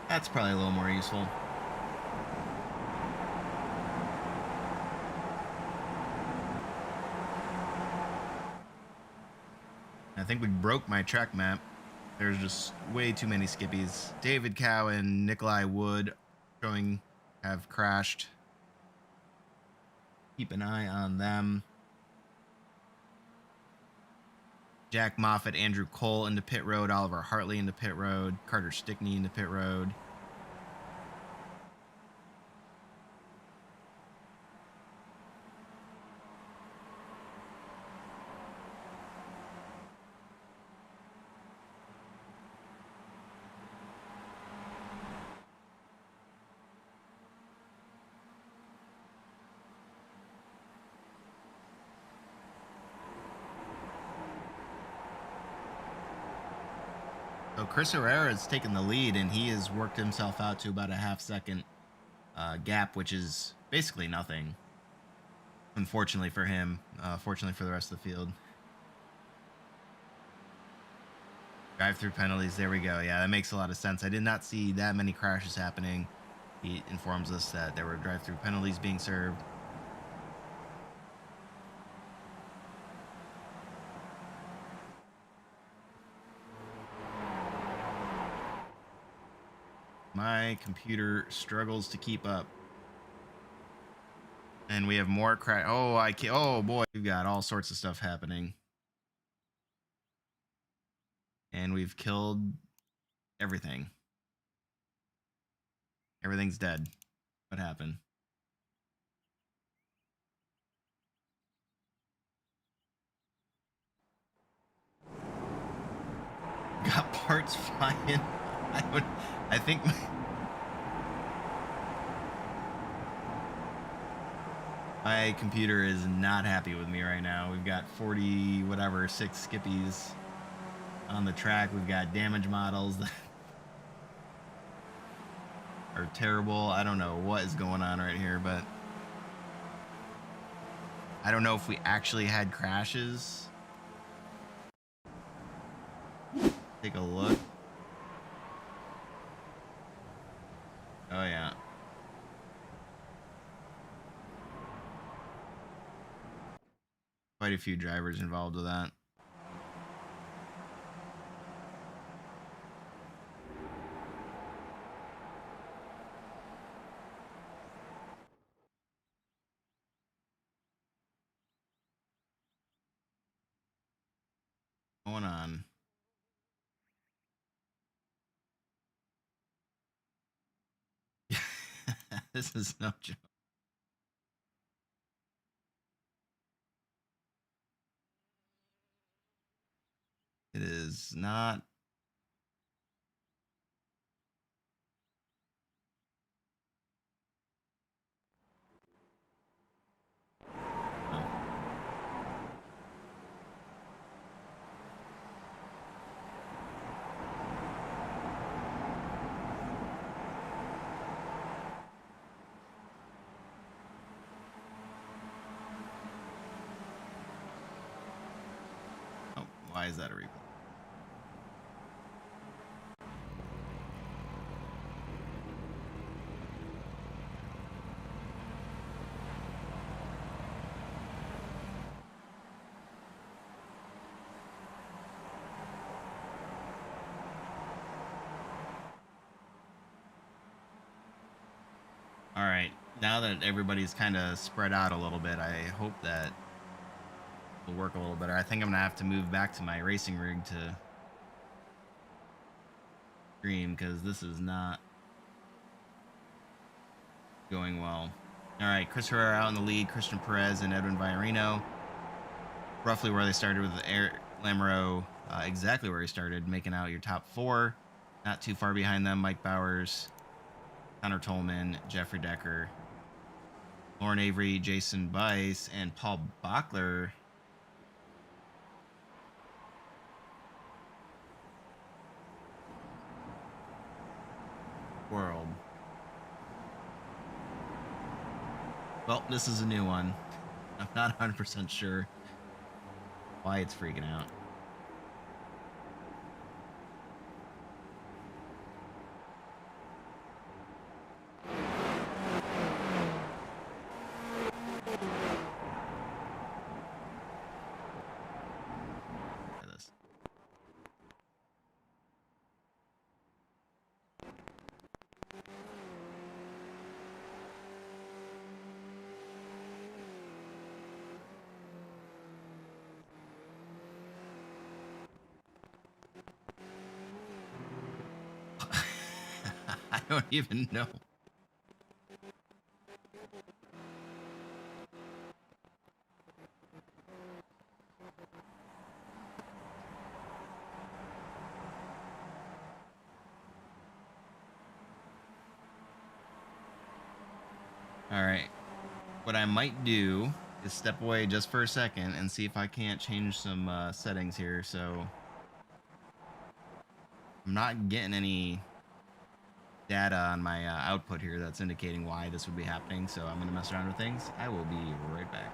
That's probably a little more useful. I think we broke my track map. There's just way too many skippies. David Cow and Nikolai Wood showing have crashed. Keep an eye on them. Jack Moffitt, Andrew Cole into pit road, Oliver Hartley into pit road, Carter Stickney into pit road. So Chris Herrera has taken the lead, and he has worked himself out to about a half-second gap, which is basically nothing. Unfortunately for him, fortunately for the rest of the field. Drive-through penalties, there we go. Yeah, that makes a lot of sense. I did not see that many crashes happening. He informs us that there were drive-through penalties being served. My computer struggles to keep up. And we have more crash. Oh, I can't. Oh boy, we've got all sorts of stuff happening. And we've killed everything. Everything's dead. What happened? Got parts flying. I think my computer is not happy with me right now. We've got 40 whatever 6 skippies on the track. We've got damage models that are terrible. I don't know what is going on right here, but I don't know if we actually had crashes. Take a look. Oh yeah. Quite a few drivers involved with that. Going on. This is no joke. It is not. Why is that a replay? All right, now that everybody's kind of spread out a little bit, I hope that will work a little better. I think I'm gonna have to move back to my racing rig to stream because this is not going well. All right, Chris Herrera out in the lead, Christian Perez and Edwin Villarino, roughly where they started with Eric Lamoureux, exactly where he started, making out your top four. Not too far behind them, Mike Bowers, Connor Tolman, Jeffrey Decker, Lauren Avery, Jason Bice, and Paul Bachler. World. Well, this is a new one. I'm not 100% sure why it's freaking out. Try this. I don't even know. All right. What I might do is step away just for a second and see if I can't change some settings here. So I'm not getting any data on my output here that's indicating why this would be happening. So I'm going to mess around with things. I will be right back.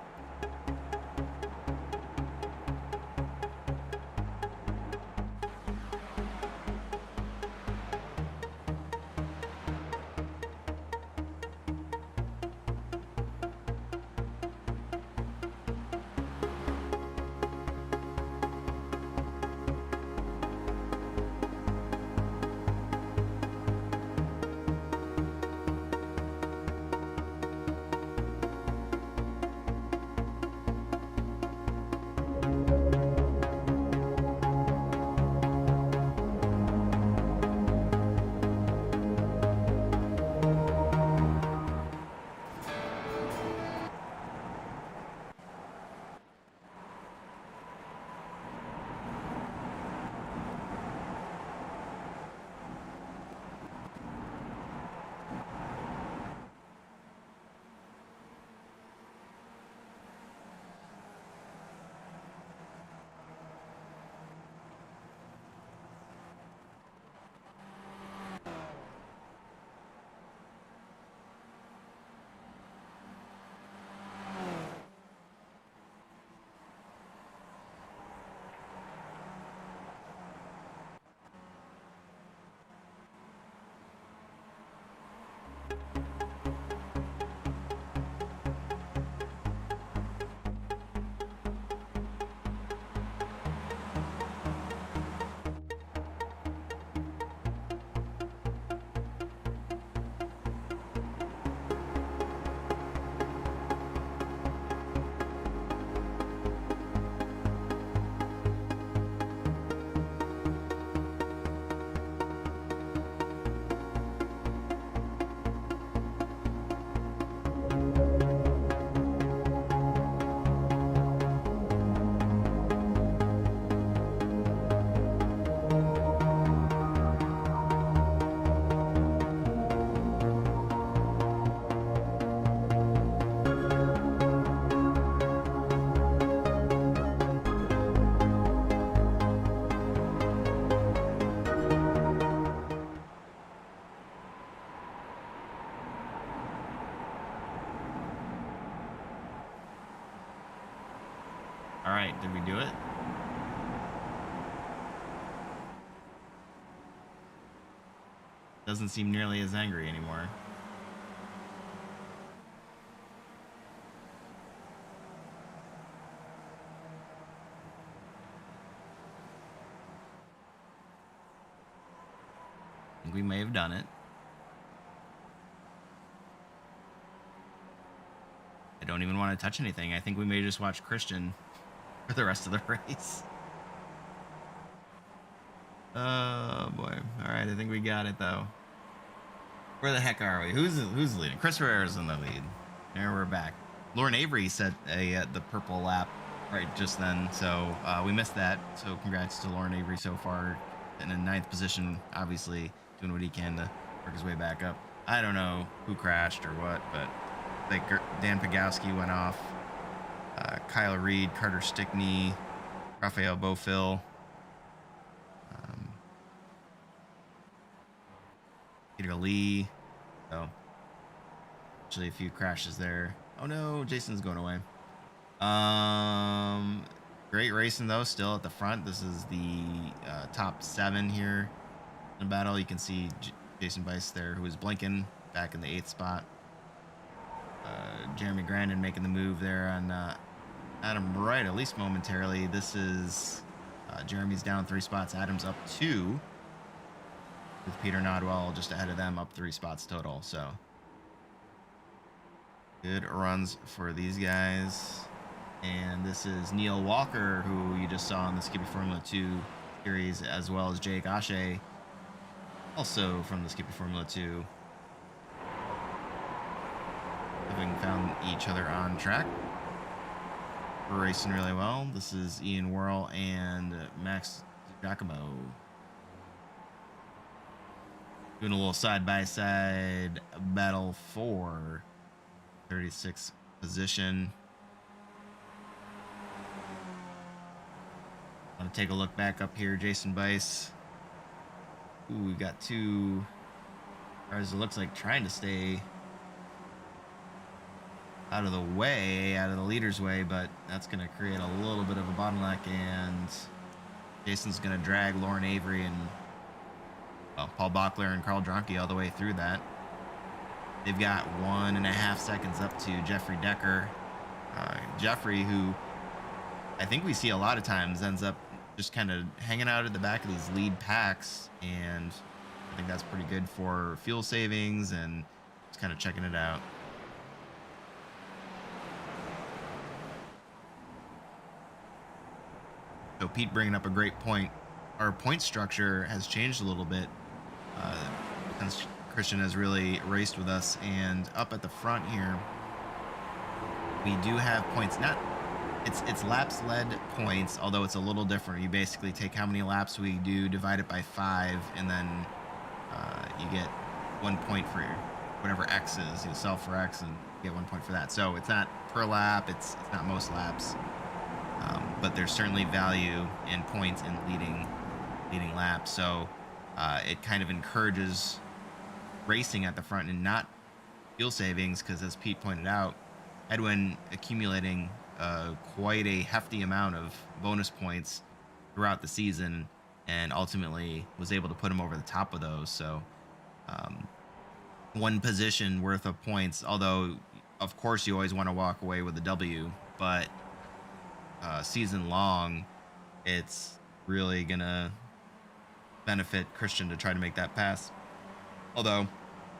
All right, did we do it? doesn't seem nearly as angry anymore. I think we may have done it. I don't even want to touch anything. I think we may just watch Christian for the rest of the race. Oh boy. All right, I think we got it though. Where the heck are we? Who's leading? Chris Herrera's in the lead. There we're back. Lauren Avery set the purple lap right just then, so we missed that. So congrats to Lauren Avery so far in a ninth position. Obviously doing what he can to work his way back up. I don't know who crashed or what, but like Dan Pagowski went off. Kyle Reed, Carter Stickney, Raphael Beaufil. Peter Lee. So actually a few crashes there. Oh no, Jason's going away. Great racing though, still at the front. This is the top 7 here in the battle. You can see Jason Bice there, who was blinking back in the 8th spot. Jeremy Grandin making the move there on Adam Wright, at least momentarily. This is Jeremy's down 3 spots. Adam's up 2. With Peter Nodwell just ahead of them, up 3 spots total. So good runs for these guys. And this is Neil Walker, who you just saw in the Skippy Formula 2 series, as well as Jake Ashe, also from the Skippy Formula 2, having found each other on track. We're racing really well. This is Ian Worrell and Max Giacomo. Doing a little side-by-side battle for 36th position. I'm gonna take a look back up here. Jason Bice. Ooh, we got 2 cars. It looks like trying to stay out of the way, out of the leader's way, but that's gonna create a little bit of a bottleneck, and Jason's gonna drag Lauren Avery and Paul Bachler and Carl Dronke all the way through that. They've got 1.5 seconds up to Jeffrey Decker. Jeffrey, who I think we see a lot of times, ends up just kind of hanging out at the back of these lead packs, and I think that's pretty good for fuel savings and just kind of checking it out. So Pete bringing up a great point. Our point structure has changed a little bit since Christian has really raced with us, and up at the front here we do have points. Not it's laps led points, although it's a little different. You basically take how many laps we do, divide it by 5, and then you get 1 point for whatever X is. You sell for X and get 1 point for that. So it's not per lap, it's not most laps, but there's certainly value in points in leading laps. So it kind of encourages racing at the front and not fuel savings, because as Pete pointed out, Edwin accumulating quite a hefty amount of bonus points throughout the season, and ultimately was able to put him over the top of those. So 1 position worth of points, although of course you always want to walk away with a W, but season long it's really gonna benefit Christian to try to make that pass. Although,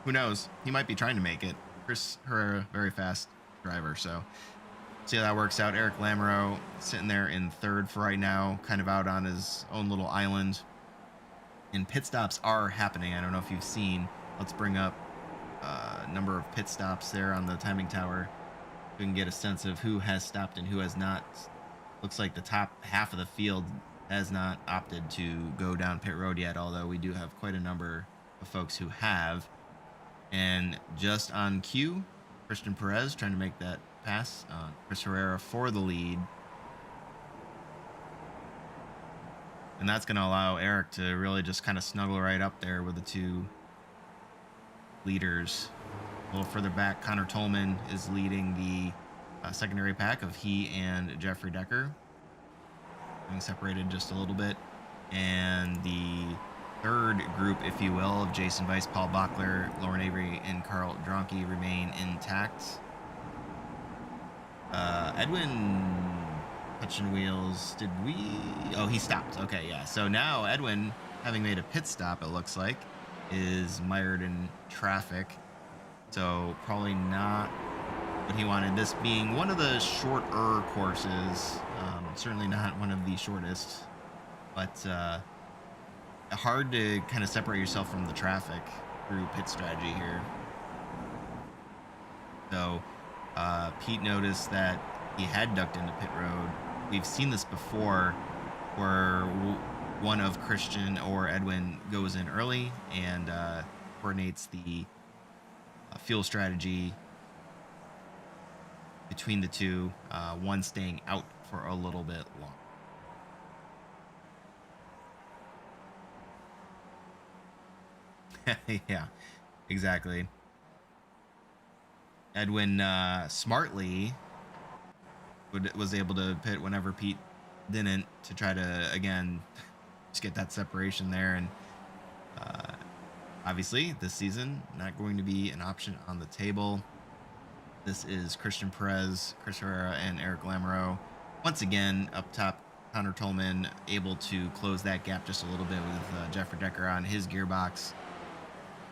who knows? He might be trying to make it. Chris Herrera, very fast driver, so see how that works out. Eric Lamoureux sitting there in 3rd for right now, kind of out on his own little island. And pit stops are happening. I don't know if you've seen. Let's bring up number of pit stops there on the timing tower. We can get a sense of who has stopped and who has not. Looks like the top half of the field has not opted to go down pit road yet, although we do have quite a number of folks who have. And just on cue, Christian Perez trying to make that pass. Chris Herrera for the lead. And that's going to allow Eric to really just kind of snuggle right up there with the 2 leaders. A little further back, Connor Tolman is leading the secondary pack of he and Jeffrey Decker, being separated just a little bit. And the third group, if you will, of Jason Weiss, Paul Bachler, Lauren Avery, and Carl Dronke remain intact. Edwin touching wheels. Did we? Oh, he stopped. Okay, yeah. So now Edwin, having made a pit stop, it looks like, is mired in traffic. So probably not what he wanted. This being one of the shorter courses, certainly not one of the shortest, but hard to kind of separate yourself from the traffic through pit strategy here. So Pete noticed that he had ducked into pit road. We've seen this before where one of Christian or Edwin goes in early and coordinates the fuel strategy between the two, one staying out for a little bit long. Yeah, exactly. Edwin smartly was able to pit whenever Pete didn't, to try to, again, just get that separation there. And obviously this season not going to be an option on the table. This is Christian Perez, Chris Herrera, and Eric Lamoureux once again up top. Connor Tolman able to close that gap just a little bit with Jeffrey Decker on his gearbox.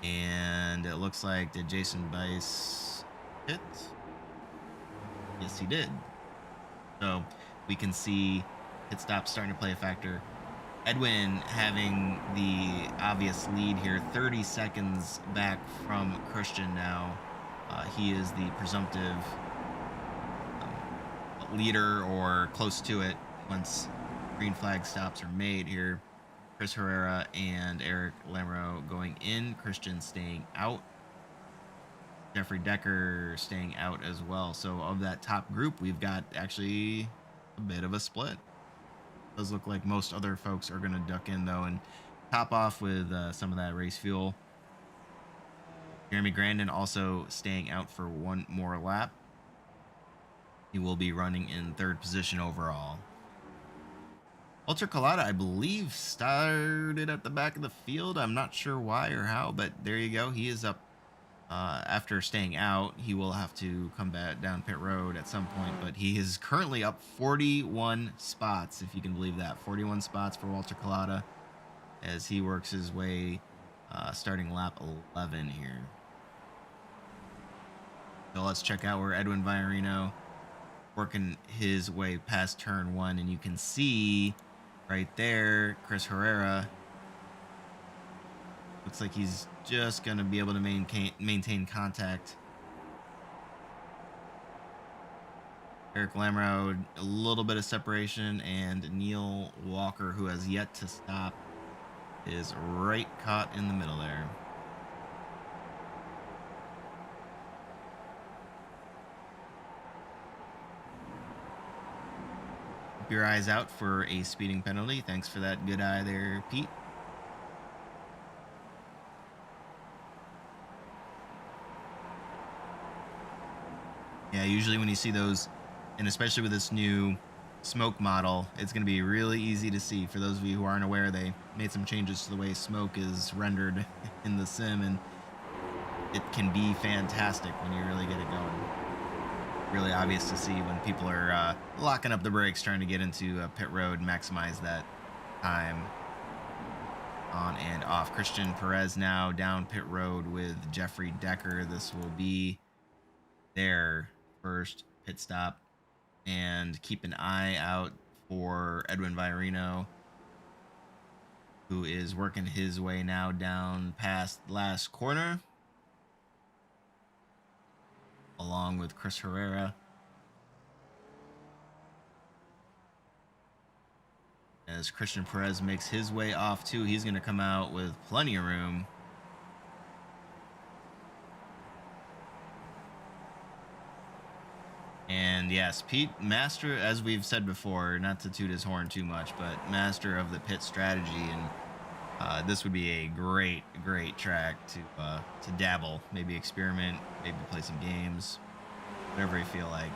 And it looks like, did Jason Weiss hit? Yes, he did. So we can see pit stop starting to play a factor. Edwin having the obvious lead here, 30 seconds back from Christian now. He is the presumptive leader or close to it once green flag stops are made here. Chris Herrera and Eric Lamoureux going in, Christian staying out, Jeffrey Decker staying out as well. So of that top group, we've got actually a bit of a split. It does look like most other folks are going to duck in though and top off with some of that race fuel. Jeremy Grandin also staying out for one more lap. He will be running in third position overall. Walter Collada, I believe, started at the back of the field. I'm not sure why or how, but there you go. He is up after staying out. He will have to come back down pit road at some point, but he is currently up 41 spots, if you can believe that. 41 spots for Walter Collada as he works his way starting lap 11 here. So let's check out where Edwin Viorino working his way past turn one, and you can see right there, Chris Herrera looks like he's just going to be able to maintain contact. Eric Lamoureux, a little bit of separation, and Neil Walker, who has yet to stop, is right caught in the middle there. Keep your eyes out for a speeding penalty. Thanks for that good eye there, Pete. Yeah, usually when you see those, and especially with this new smoke model, it's going to be really easy to see. For those of you who aren't aware, they made some changes to the way smoke is rendered in the sim, and it can be fantastic when you really get it going. Really obvious to see when people are locking up the brakes, trying to get into pit road, maximize that time on and off. Christian Perez now down pit road with Jeffrey Decker. This will be their first pit stop, and keep an eye out for Edwin Viorino, who is working his way now down past last corner, along with Chris Herrera. As Christian Perez makes his way off too, he's going to come out with plenty of room. And yes, Pete, master, as we've said before, not to toot his horn too much, but master of the pit strategy. And this would be a great track to dabble, maybe experiment, maybe play some games, whatever you feel like.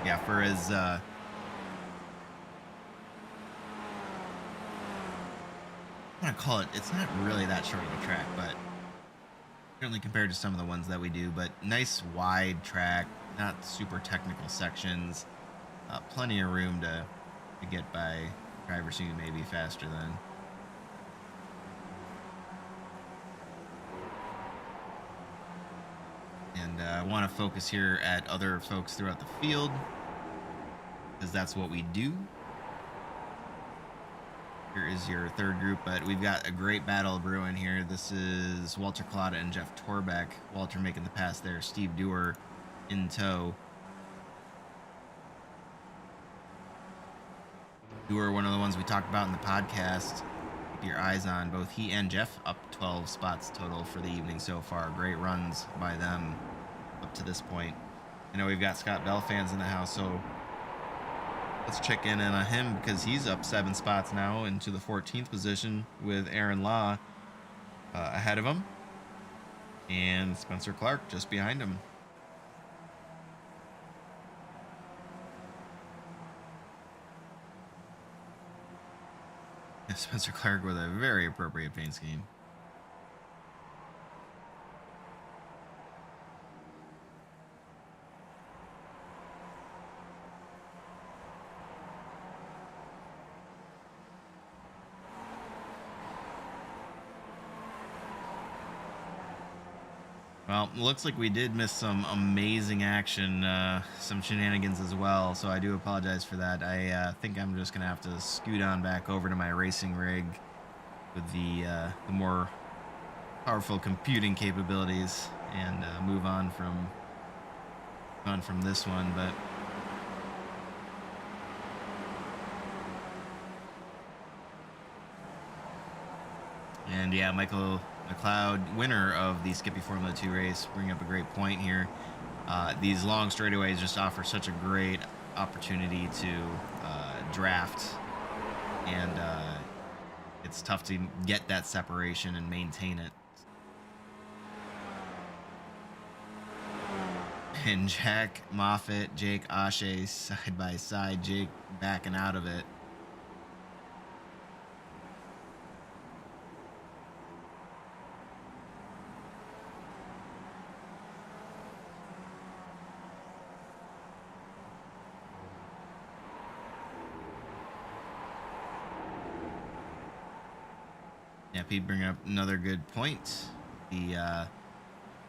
Yeah, for his I want to call it, it's not really that short of a track, but certainly compared to some of the ones that we do, but nice wide track, not super technical sections, plenty of room to get by drivers who may be faster than. And I want to focus here at other folks throughout the field because that's what we do. Here is your third group, but we've got a great battle brewing here. This is Walter Collada and Jeff Torbeck. Walter making the pass there, Steve Dewar in tow. Dewar, one of the ones we talked about in the podcast. Keep your eyes on both he and Jeff, up 12 spots total for the evening so far. Great runs by them up to this point. I know we've got Scott Bell fans in the house, so let's check in on him because he's up 7 spots now into the 14th position with Aaron Law ahead of him and Spencer Clark just behind him. Spencer Clark with a very appropriate paint scheme. Well, looks like we did miss some amazing action, some shenanigans as well, so I do apologize for that. I think I'm just going to have to scoot on back over to my racing rig with the more powerful computing capabilities and move on from this one, but and yeah, Michael McLeod, winner of the Skippy Formula 2 race, bring up a great point here. These long straightaways just offer such a great opportunity to draft, and it's tough to get that separation and maintain it. And Jack Moffitt, Jake Ashe side by side, Jake backing out of it. Yeah, Pete bringing up another good point. The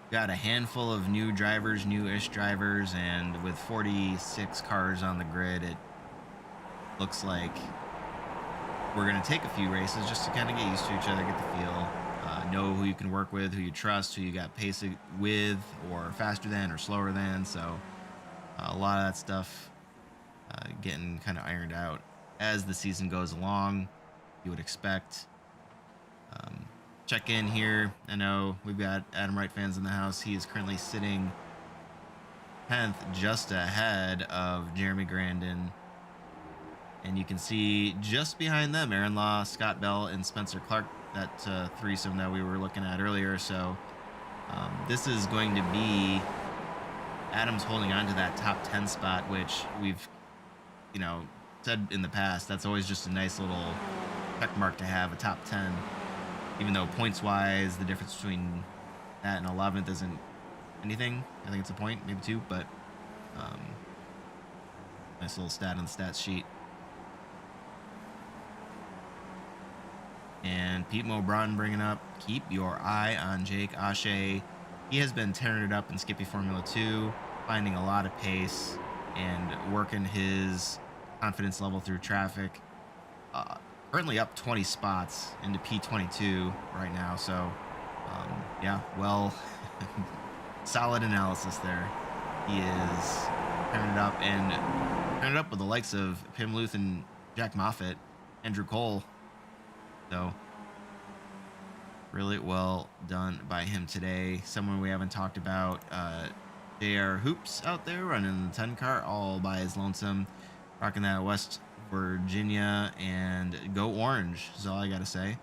got a handful of new drivers, new-ish drivers, and with 46 cars on the grid, it looks like we're going to take a few races just to kind of get used to each other, get the feel, know who you can work with, who you trust, who you got pace with, or faster than, or slower than. So a lot of that stuff getting kind of ironed out as the season goes along. You would expect. Check in here. I know we've got Adam Wright fans in the house. He is currently sitting 10th, just ahead of Jeremy Grandin. And you can see just behind them, Aaron Law, Scott Bell, and Spencer Clark, that threesome that we were looking at earlier. So this is going to be Adam's holding on to that top 10 spot, which we've, said in the past, that's always just a nice little check mark to have, a top 10. Even though points-wise, the difference between that and 11th isn't anything. I think it's a point, maybe 2, but nice little stat on the stats sheet. And Pete Mobron bringing up, keep your eye on Jake Ashe. He has been tearing it up in Skippy Formula 2, finding a lot of pace and working his confidence level through traffic. Currently up 20 spots into P22 right now. So, yeah, well, solid analysis there. He is turning it up with the likes of Pim Luth and Jack Moffitt, Andrew Cole. So, really well done by him today. Someone we haven't talked about, JR Hoops out there running the 10 car all by his lonesome, rocking that West Virginia, and go orange is all I gotta say.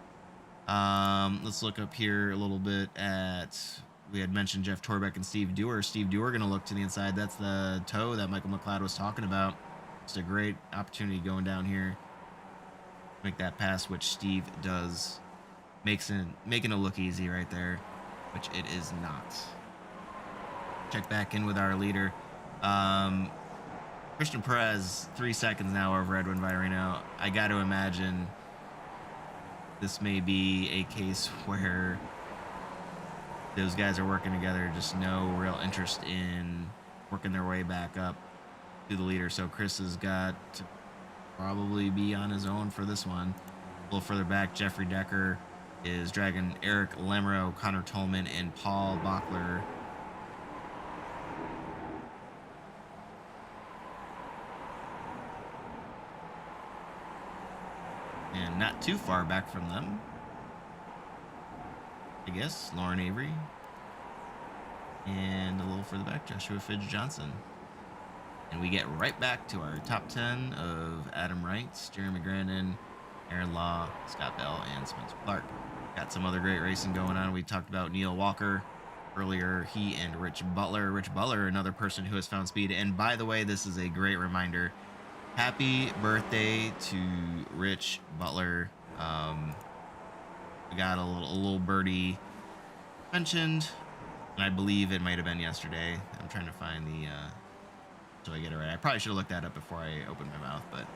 Let's look up here a little bit at we had mentioned Jeff Torbeck and Steve Dewar. Steve Dewar going to look to the inside. That's the toe that Michael McLeod was talking about. Just a great opportunity going down here. Make that pass, which Steve does. Making it look easy right there, which it is not. Check back in with our leader. Christian Perez, 3 seconds now over Edwin Virino. I got to imagine this may be a case where those guys are working together, just no real interest in working their way back up to the leader. So Chris has got to probably be on his own for this one. A little further back, Jeffrey Decker is dragging Eric Lemro, Connor Tolman, and Paul Bachler. And not too far back from them, I guess, Lauren Avery. And a little further back, Joshua Fidge Johnson. And we get right back to our top 10 of Adam Wright, Jeremy Grandin, Aaron Law, Scott Bell, and Spencer Clark. Got some other great racing going on. We talked about Neil Walker earlier. He and Rich Butler. Rich Butler, another person who has found speed. And by the way, this is a great reminder. Happy birthday to Rich Butler. We got a little birdie mentioned, and I believe it might have been yesterday. I'm trying to find the so I get it right. I probably should have looked that up before I opened my mouth, but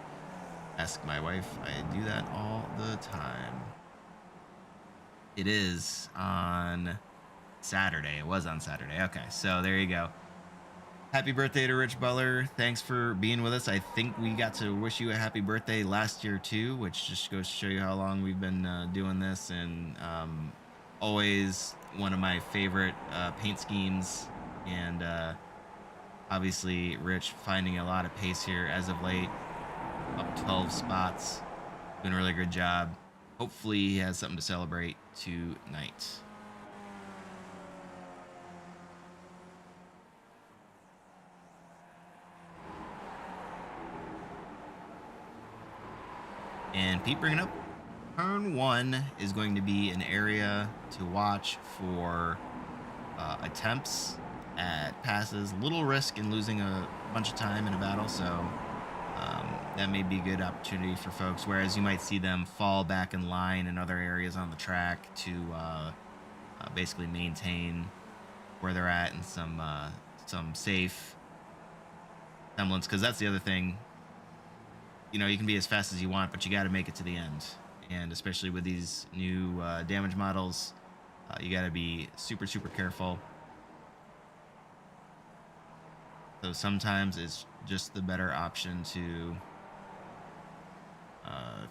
ask my wife. I do that all the time. It is on Saturday. It was on Saturday. Okay, so there you go. Happy birthday to Rich Butler. Thanks for being with us. I think we got to wish you a happy birthday last year too, which just goes to show you how long we've been doing this. And always one of my favorite paint schemes. And obviously Rich finding a lot of pace here as of late. Up 12 spots. Doing a really good job. Hopefully he has something to celebrate tonight. And Pete bringing up turn 1 is going to be an area to watch for attempts at passes. Little risk in losing a bunch of time in a battle, so that may be a good opportunity for folks. Whereas you might see them fall back in line in other areas on the track to basically maintain where they're at in some safe semblance. Because that's the other thing. You know, you can be as fast as you want, but you got to make it to the end. And especially with these new damage models, you got to be super, super careful. So sometimes it's just the better option to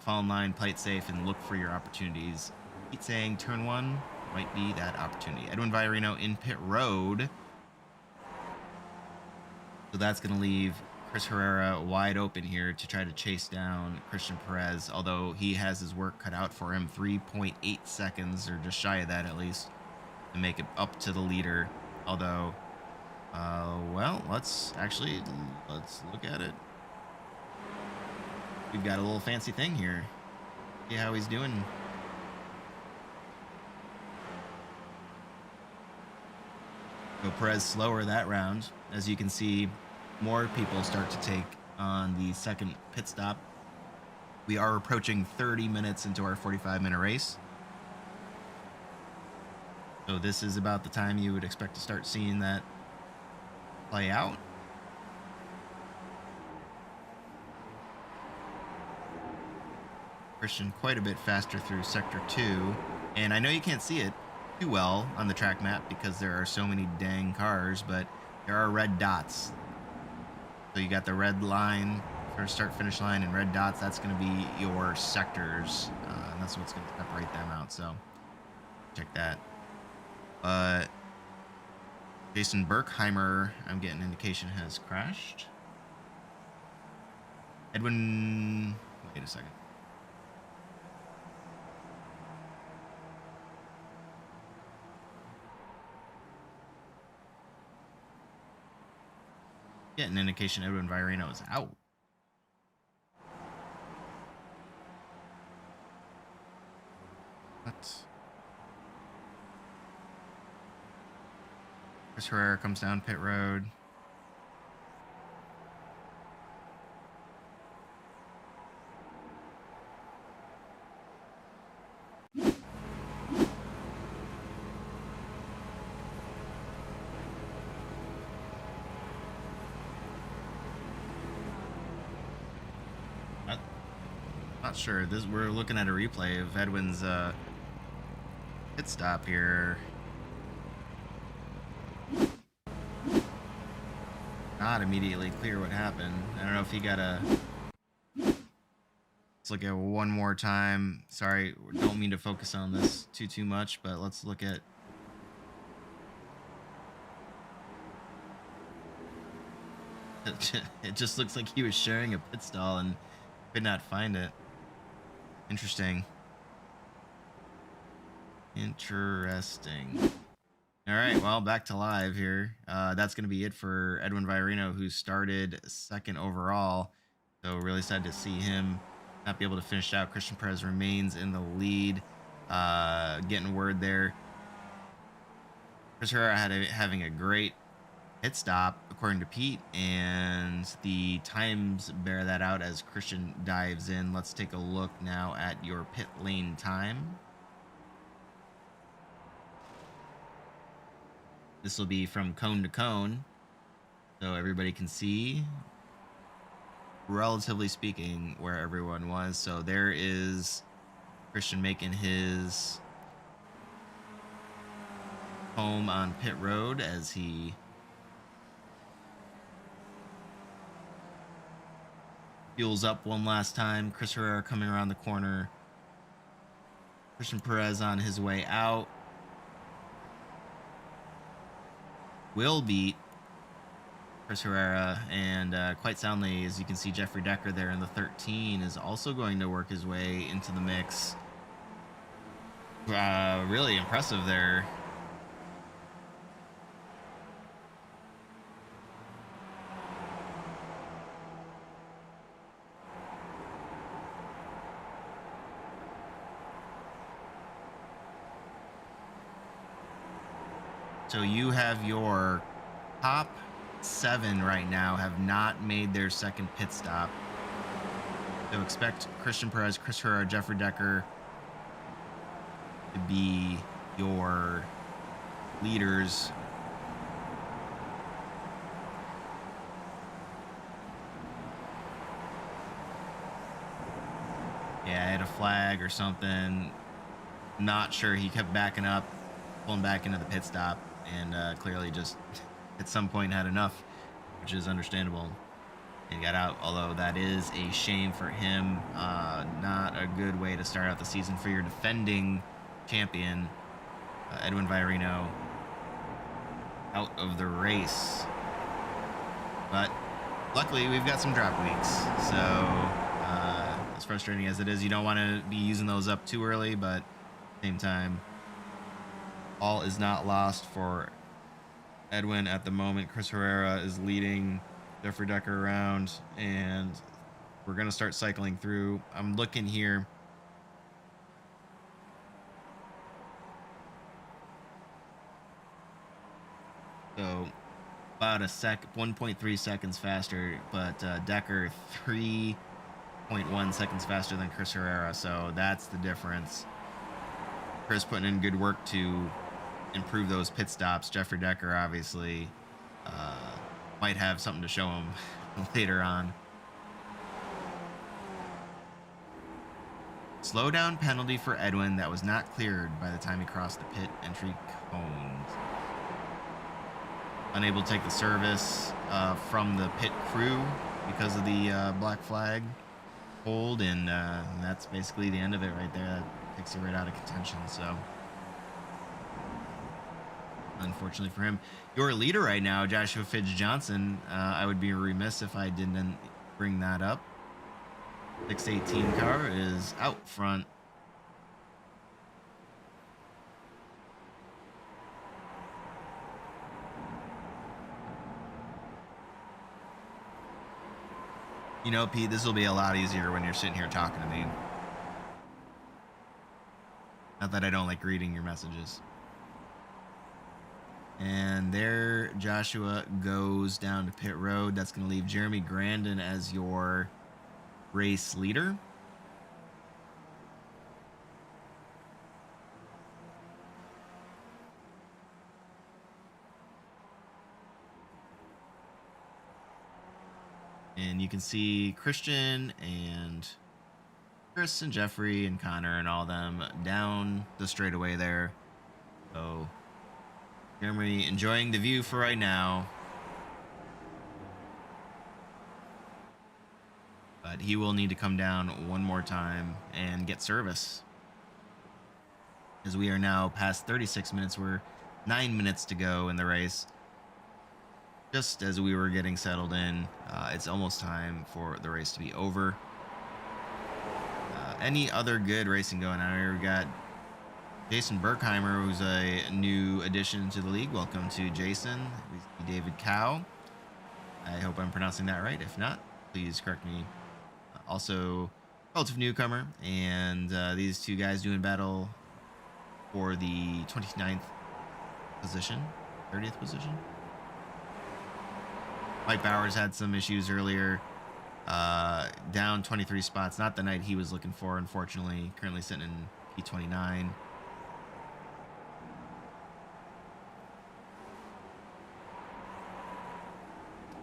fall in line, play it safe, and look for your opportunities. Keep saying turn 1 might be that opportunity. Edwin Virino in pit road. So that's going to leave Chris Herrera wide open here to try to chase down Christian Perez, although he has his work cut out for him. 3.8 seconds, or just shy of that at least, to make it up to the leader. Although, well, let's look at it. We've got a little fancy thing here. See how he's doing. So Perez slower that round. As you can see, more people start to take on the second pit stop. We are approaching 30 minutes into our 45-minute race. So this is about the time you would expect to start seeing that play out. Christian quite a bit faster through sector 2. And I know you can't see it too well on the track map because there are so many dang cars, but there are red dots. So you got the red line for start-finish line and red dots. That's going to be your sectors, and that's what's going to separate them out. So check that. Jason Berkheimer, I'm getting an indication, has crashed. Edwin, wait a second. Get an indication Edwin Virino is out. What? Chris Herrera comes down pit road. Not sure. We're looking at a replay of Edwin's pit stop here. Not immediately clear what happened. I don't know if he got a. Let's look at one more time. Sorry, don't mean to focus on this too much, but let's look at. It just looks like he was sharing a pit stall and could not find it. Interesting. All right, well, back to live here. That's going to be it for Edwin Virino, who started second overall. So really sad to see him not be able to finish out. Christian Perez remains in the lead. Getting word there. Chris Herrera having a great pit stop, according to Pete, and the times bear that out as Christian dives in. Let's take a look now at your pit lane time. This will be from cone to cone, so everybody can see, relatively speaking, where everyone was. So there is Christian making his home on pit road as he fuels up one last time. Chris Herrera coming around the corner. Christian Perez on his way out. Will beat Chris Herrera, and quite soundly, as you can see, Jeffrey Decker there in the 13 is also going to work his way into the mix. Really impressive there. So you have your top 7 right now have not made their second pit stop. So expect Christian Perez, Chris Herrera, Jeffrey Decker to be your leaders. Yeah, I had a flag or something. Not sure. He kept backing up, pulling back into the pit stop, and clearly just at some point had enough, which is understandable, and got out. Although that is a shame for him. Not a good way to start out the season for your defending champion, Edwin Virino, out of the race. But luckily, we've got some drop weeks, so as frustrating as it is, you don't want to be using those up too early, but at the same time, all is not lost for Edwin at the moment. Chris Herrera is leading Jeffrey Decker around, and we're going to start cycling through. I'm looking here. So about 1.3 seconds faster, but Decker 3.1 seconds faster than Chris Herrera. So that's the difference. Chris putting in good work to improve those pit stops. Jeffrey Decker obviously might have something to show him later on. Slowdown penalty for Edwin that was not cleared by the time he crossed the pit entry cones. Unable to take the service from the pit crew because of the black flag hold, and that's basically the end of it right there. That takes you right out of contention. So unfortunately for him, your leader right now, Joshua Fidge Johnson, I would be remiss if I didn't bring that up. 618 car is out front. You know, Pete, this will be a lot easier when you're sitting here talking to me. Not that I don't like reading your messages. And there Joshua goes down to pit road. That's going to leave Jeremy Grandin as your race leader. And you can see Christian and Chris and Jeffrey and Connor and all them down the straightaway there. So Jeremy enjoying the view for right now. But he will need to come down one more time and get service. As we are now past 36 minutes, we're 9 minutes to go in the race. Just as we were getting settled in, it's almost time for the race to be over. Any other good racing going on here? We got Jason Berkheimer, who's a new addition to the league. Welcome to Jason. We see David Cow. I hope I'm pronouncing that right. If not, please correct me. Also, relative newcomer, and these two guys doing battle for the 29th position, 30th position. Mike Bowers had some issues earlier, down 23 spots. Not the night he was looking for, unfortunately. Currently sitting in P29.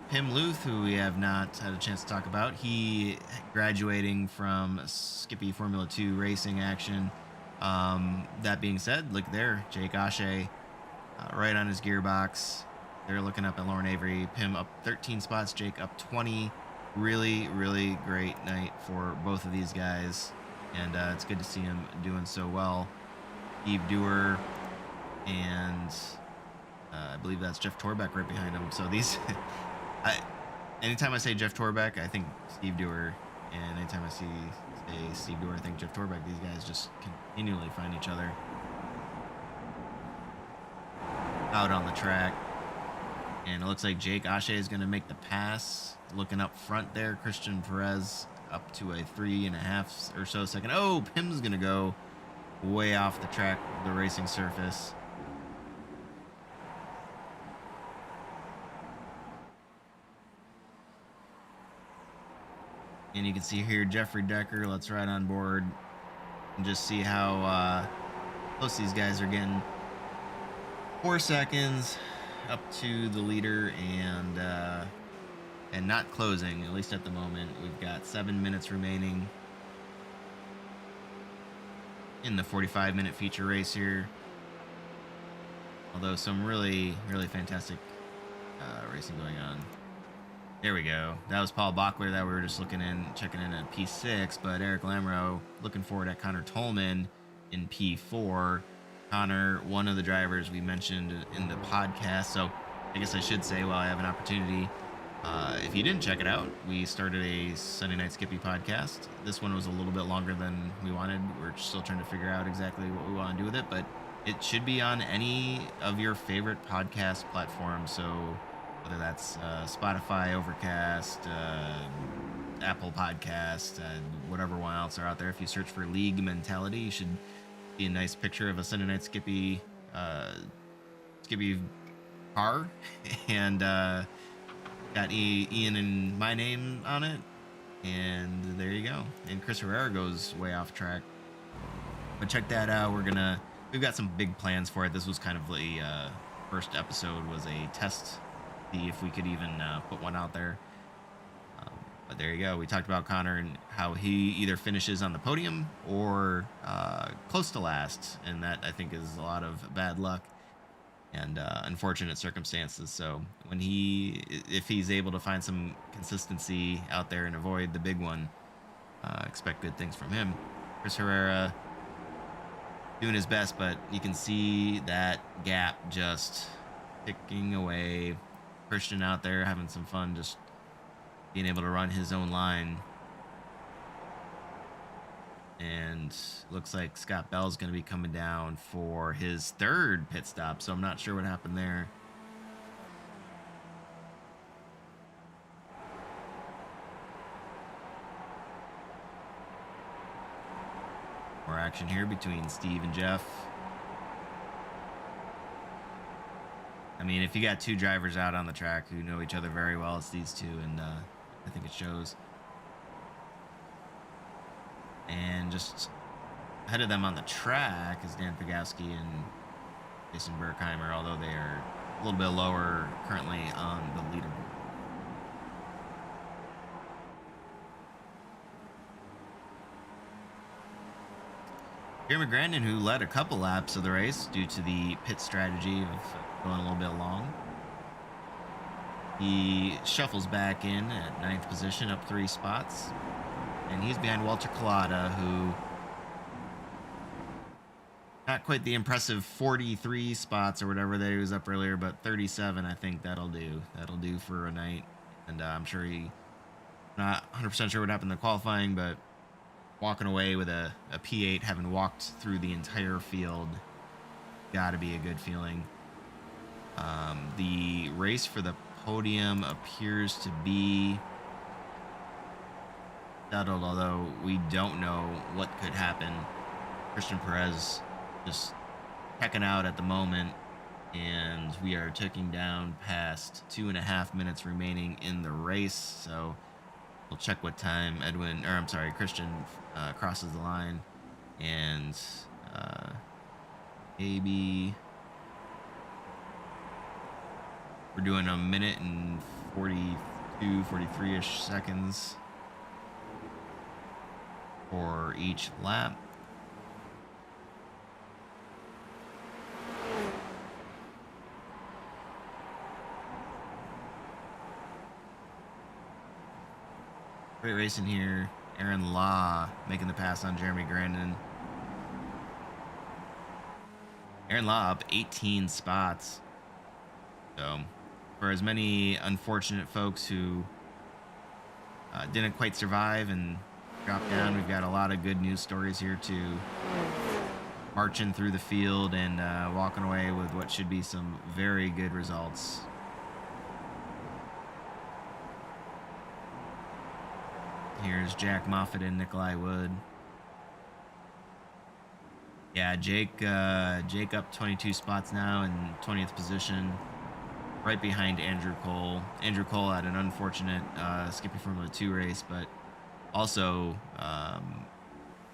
Pim Luth, who we have not had a chance to talk about, he graduating from Skippy Formula 2 racing action. That being said, look there, Jake Ashe right on his gearbox. They're looking up at Lauren Avery. Pim up 13 spots, Jake up 20. Really, really great night for both of these guys, and it's good to see him doing so well. Steve Dewar and I believe that's Jeff Torbeck right behind him. So these, anytime I say Jeff Torbeck, I think Steve Dewar, and anytime I say Steve Dewar, I think Jeff Torbeck. These guys just continually find each other out on the track. And it looks like Jake Ashe is going to make the pass. Looking up front there, Christian Perez up to a 3.5 or so second. Oh, Pim's going to go way off the track, the racing surface. And you can see here Jeffrey Decker. Let's ride on board and just see how close these guys are getting. 4 seconds up to the leader, and not closing, at least at the moment. We've got 7 minutes remaining in the 45-minute feature race here. Although some really, really fantastic racing going on. There we go. That was Paul Bachler that we were just checking in at P6, but Eric Lamro looking forward at Connor Tolman in P4. Connor, one of the drivers we mentioned in the podcast. So I guess I should say, while I have an opportunity, if you didn't check it out, we started a Sunday Night Skippy podcast. This one was a little bit longer than we wanted. We're still trying to figure out exactly what we want to do with it, but it should be on any of your favorite podcast platforms. So whether that's Spotify, Overcast, Apple Podcast, whatever one else are out there. If you search for League Mentality, you should see a nice picture of a Sunday Night Skippy car, and got Ian and my name on it, and there you go. And Chris Herrera goes way off track, but check that out. We've got some big plans for it. This was kind of the first episode, was a test, see if we could even put one out there. But there you go. We talked about Connor and how he either finishes on the podium or close to last, and that I think is a lot of bad luck and unfortunate circumstances. So if he's able to find some consistency out there and avoid the big one, expect good things from him. Chris Herrera doing his best, but you can see that gap just ticking away. Christian out there having some fun, just being able to run his own line. And looks like Scott Bell's going to be coming down for his third pit stop, so I'm not sure what happened there. More action here between Steve and Jeff. I mean, if you got two drivers out on the track who know each other very well, it's these two, and I think it shows. And just ahead of them on the track is Dan Pagowski and Jason Berkheimer, although they are a little bit lower currently on the leaderboard. Jeremy Grandin, who led a couple laps of the race due to the pit strategy of going a little bit long, he shuffles back in at 9th position, up 3 spots, and he's behind Walter Collada, who not quite the impressive 43 spots or whatever that he was up earlier, but 37, I think that'll do. That'll do for a night, and I'm sure not 100% sure what happened in the qualifying, but walking away with a P8, having walked through the entire field, gotta be a good feeling. The race for the podium appears to be settled, although we don't know what could happen. Christian Perez just checking out at the moment, and we are ticking down past 2.5 minutes remaining in the race, so we'll check what time Christian crosses the line, and maybe we're doing a minute and 42, 43-ish seconds for each lap. Great racing here. Aaron Law making the pass on Jeremy Grandin. Aaron Law up 18 spots. So, for as many unfortunate folks who didn't quite survive and dropped down, we've got a lot of good news stories here too. Marching through the field and walking away with what should be some very good results. Here's Jack Moffitt and Nikolai Wood. Yeah, Jake up 22 spots now in 20th position, right behind Andrew Cole. Andrew Cole had an unfortunate Skippy Formula 2 race, but also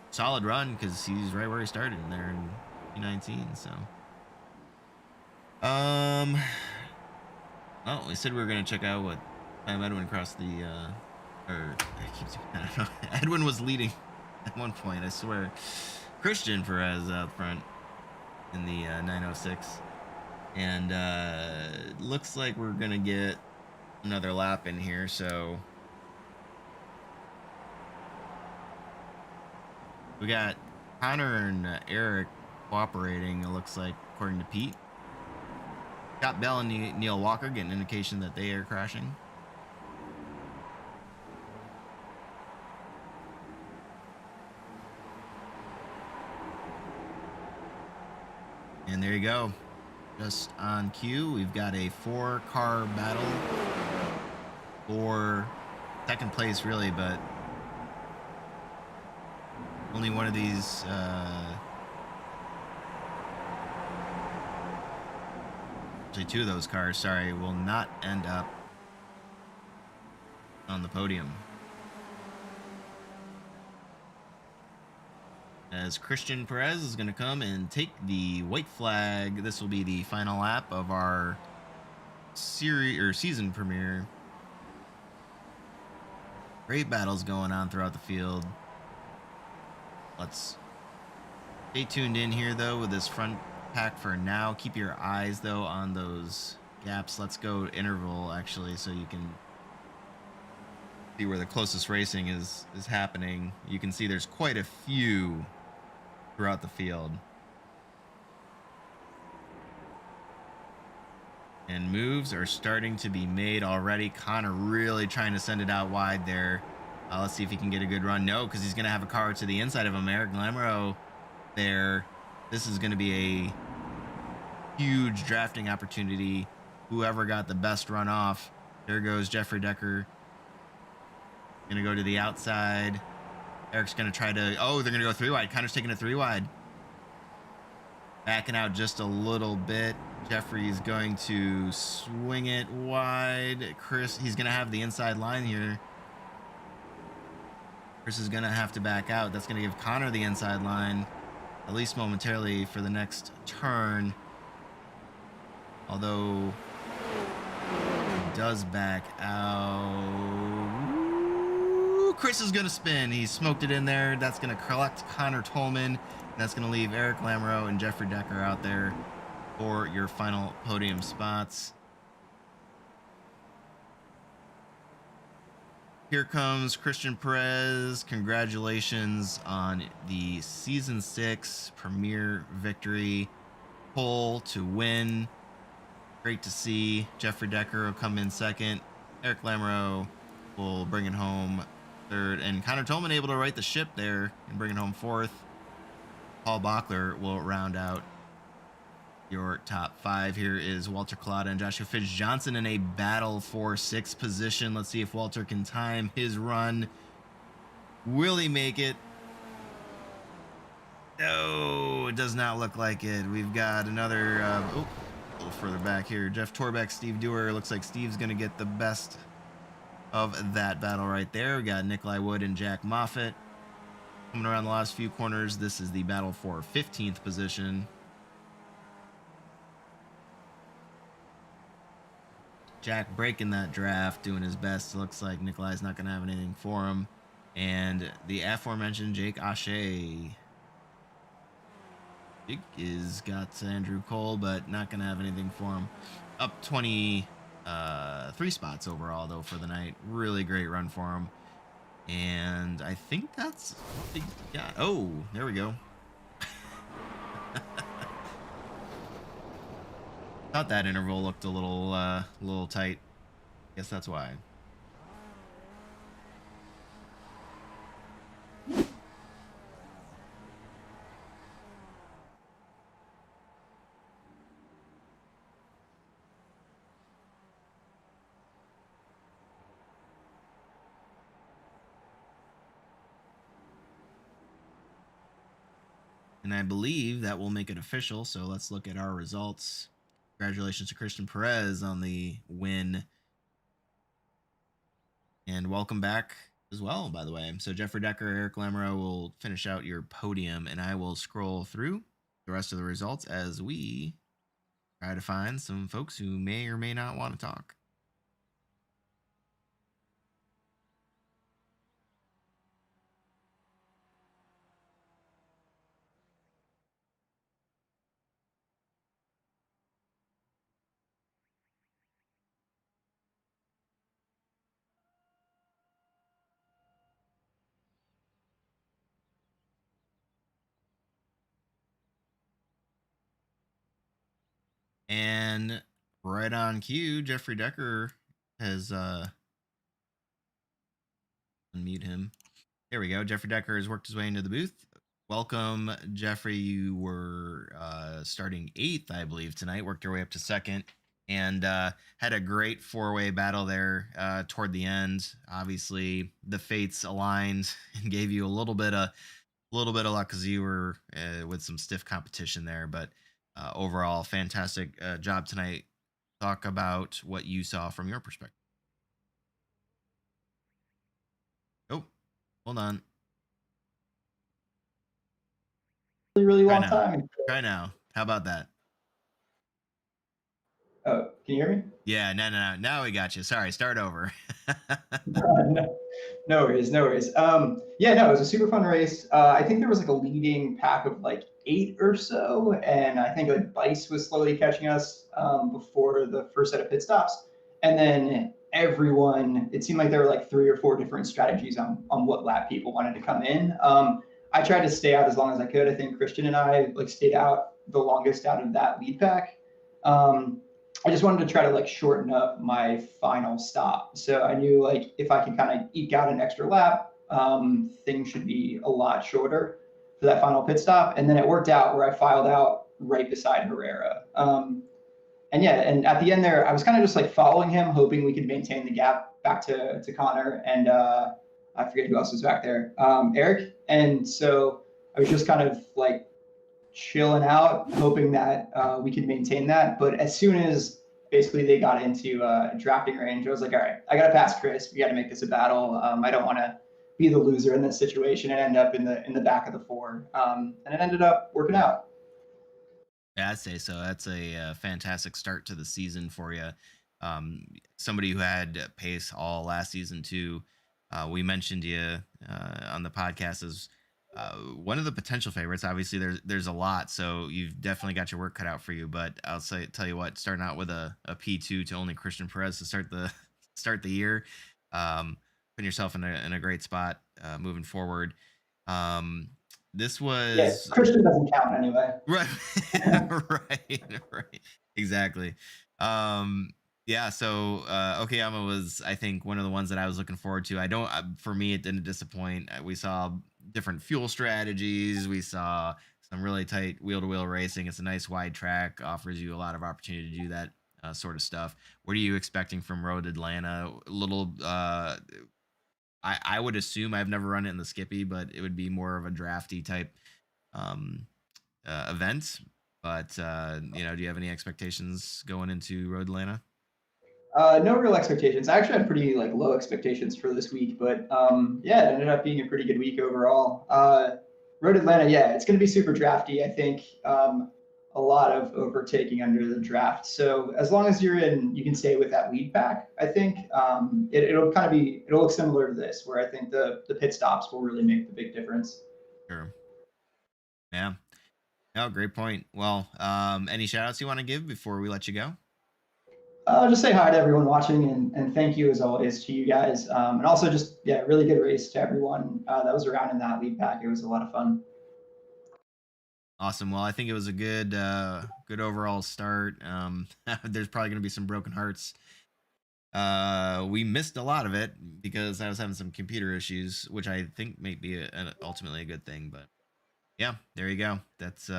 solid run because he's right where he started there in 2019. So, well, we said we were gonna check out what time Edwin crossed the. Edwin was leading at one point, I swear. Christian Perez out front in the 906. And looks like we're going to get another lap in here, so we got Connor and Eric cooperating, it looks like, according to Pete. Scott Bell and Neil Walker getting an indication that they are crashing. And there you go. Just on cue, we've got a 4-car battle for second place, really, but only one of these actually 2 of those cars, sorry, will not end up on the podium. As Christian Perez is going to come and take the white flag. This will be the final lap of our season premiere. Great battles going on throughout the field. Let's stay tuned in here, though, with this front pack for now. Keep your eyes, though, on those gaps. Let's go interval, actually, so you can see where the closest racing is happening. You can see there's quite a few throughout the field. And moves are starting to be made already. Connor really trying to send it out wide there. Let's see if he can get a good run. No, because he's going to have a car to the inside of him. Eric Lamoureux there. This is going to be a huge drafting opportunity. Whoever got the best run off. There goes Jeffrey Decker. Going to go to the outside. Eric's going to try to... Oh, they're going to go 3 wide. Connor's taking a 3 wide. Backing out just a little bit. Jeffrey's going to swing it wide. Chris, he's going to have the inside line here. Chris is going to have to back out. That's going to give Connor the inside line, at least momentarily, for the next turn. Although he does back out. Ooh, Chris is going to spin. He smoked it in there. That's going to collect Connor Tolman. That's going to leave Eric Lamoureux and Jeffrey Decker out there for your final podium spots. Here comes Christian Perez. Congratulations on the Season 6 premier victory. Pole to win. Great to see. Jeffrey Decker will come in second. Eric Lamoureux will bring it home third. And Connor Tolman able to right the ship there and bring it home fourth. Paul Bachler will round out your top five. Here is Walter Collada and Joshua Fitz-Johnson in a battle for sixth position. Let's see if Walter can time his run. Will he make it? No, it does not look like it. We've got another, a little further back here. Jeff Torbeck, Steve Dewar. Looks like Steve's going to get the best of that battle right there. We got Nikolai Wood and Jack Moffitt. Coming around the last few corners, this is the battle for 15th position. Jack breaking that draft, doing his best. It looks like Nikolai's not going to have anything for him. And the aforementioned Jake Ashe. Jake is got Andrew Cole, but not going to have anything for him. Up 23 spots overall, though, for the night. Really great run for him. And I think that's what they got. Oh, there we go. Thought that interval looked a little tight. Guess that's why. And I believe that will make it official. So let's look at our results. Congratulations to Christian Perez on the win. And welcome back as well, by the way. So Jeffrey Decker, Eric Lamoureux will finish out your podium, and I will scroll through the rest of the results as we try to find some folks who may or may not want to talk. And right on cue, Jeffrey Decker has unmute him. There we go. Jeffrey Decker has worked his way into the booth. Welcome, Jeffrey. You were starting 8th, I believe, tonight. Worked your way up to 2nd, and had a great 4-way battle there toward the end. Obviously, the fates aligned and gave you a little bit of luck because you were with some stiff competition there. But overall, fantastic job tonight. Talk about what you saw from your perspective. Oh, hold on. Really long time. Try now. How about that? Oh, can you hear me? Yeah, no. Now we got you. Sorry, start over. No worries. Yeah, no, it was a super fun race. I think there was like a leading pack of like 8 or so, and I think like Bice was slowly catching us before the first set of pit stops. And then everyone, it seemed like there were like 3 or 4 different strategies on what lap people wanted to come in. I tried to stay out as long as I could. I think Christian and I like stayed out the longest out of that lead pack. I just wanted to try to like shorten up my final stop. So I knew like if I could kind of eke out an extra lap, things should be a lot shorter for that final pit stop. And then it worked out where I filed out right beside Herrera. And yeah, and at the end there, I was kind of just like following him, hoping we could maintain the gap back to Connor. And I forget who else was back there, Eric. And so I was just kind of like chilling out, hoping that we could maintain that. But as soon as basically they got into drafting range, I was like, all right, I got to pass Chris. We got to make this a battle. I don't want to be the loser in this situation and end up in the back of the four. And it ended up working out. Yeah, I'd say so. That's a fantastic start to the season for you. Somebody who had pace all last season too. We mentioned you on the podcast as one of the potential favorites. Obviously, there's a lot, so you've definitely got your work cut out for you. But tell you what, starting out with a P2 to only Christian Perez to start the start the year, putting yourself in a great spot moving forward. Um, this Yeah, was Christian doesn't count anyway. right. Right, exactly. um yeah, so Okayama was, I think, one of the ones that I was looking forward to. I don't For me, it didn't disappoint. We saw different fuel strategies, we saw some really tight wheel to wheel racing. It's a nice wide track, offers you a lot of opportunity to do that sort of stuff. What are you expecting from Road Atlanta? A little I would assume, I've never run it in the Skippy, but it would be more of a drafty type um event. But do you have any expectations going into Road Atlanta? No real expectations. I actually had pretty like low expectations for this week, but yeah, it ended up being a pretty good week overall. Road Atlanta, yeah, it's going to be super drafty. I think a lot of overtaking under the draft. So as long as you're in, you can stay with that lead pack. I think it'll kind of be, it'll look similar to this, where I think the pit stops will really make the big difference. Sure. Yeah. No, great point. Well, any shout outs you want to give before we let you go? Just say hi to everyone watching, and thank you as always to you guys. And also just, yeah, really good race to everyone that was around in that lead pack. It was a lot of fun. Awesome. Well, I think it was a good overall start. There's probably going to be some broken hearts. We missed a lot of it because I was having some computer issues, which I think may be ultimately a good thing. But yeah, there you go. That's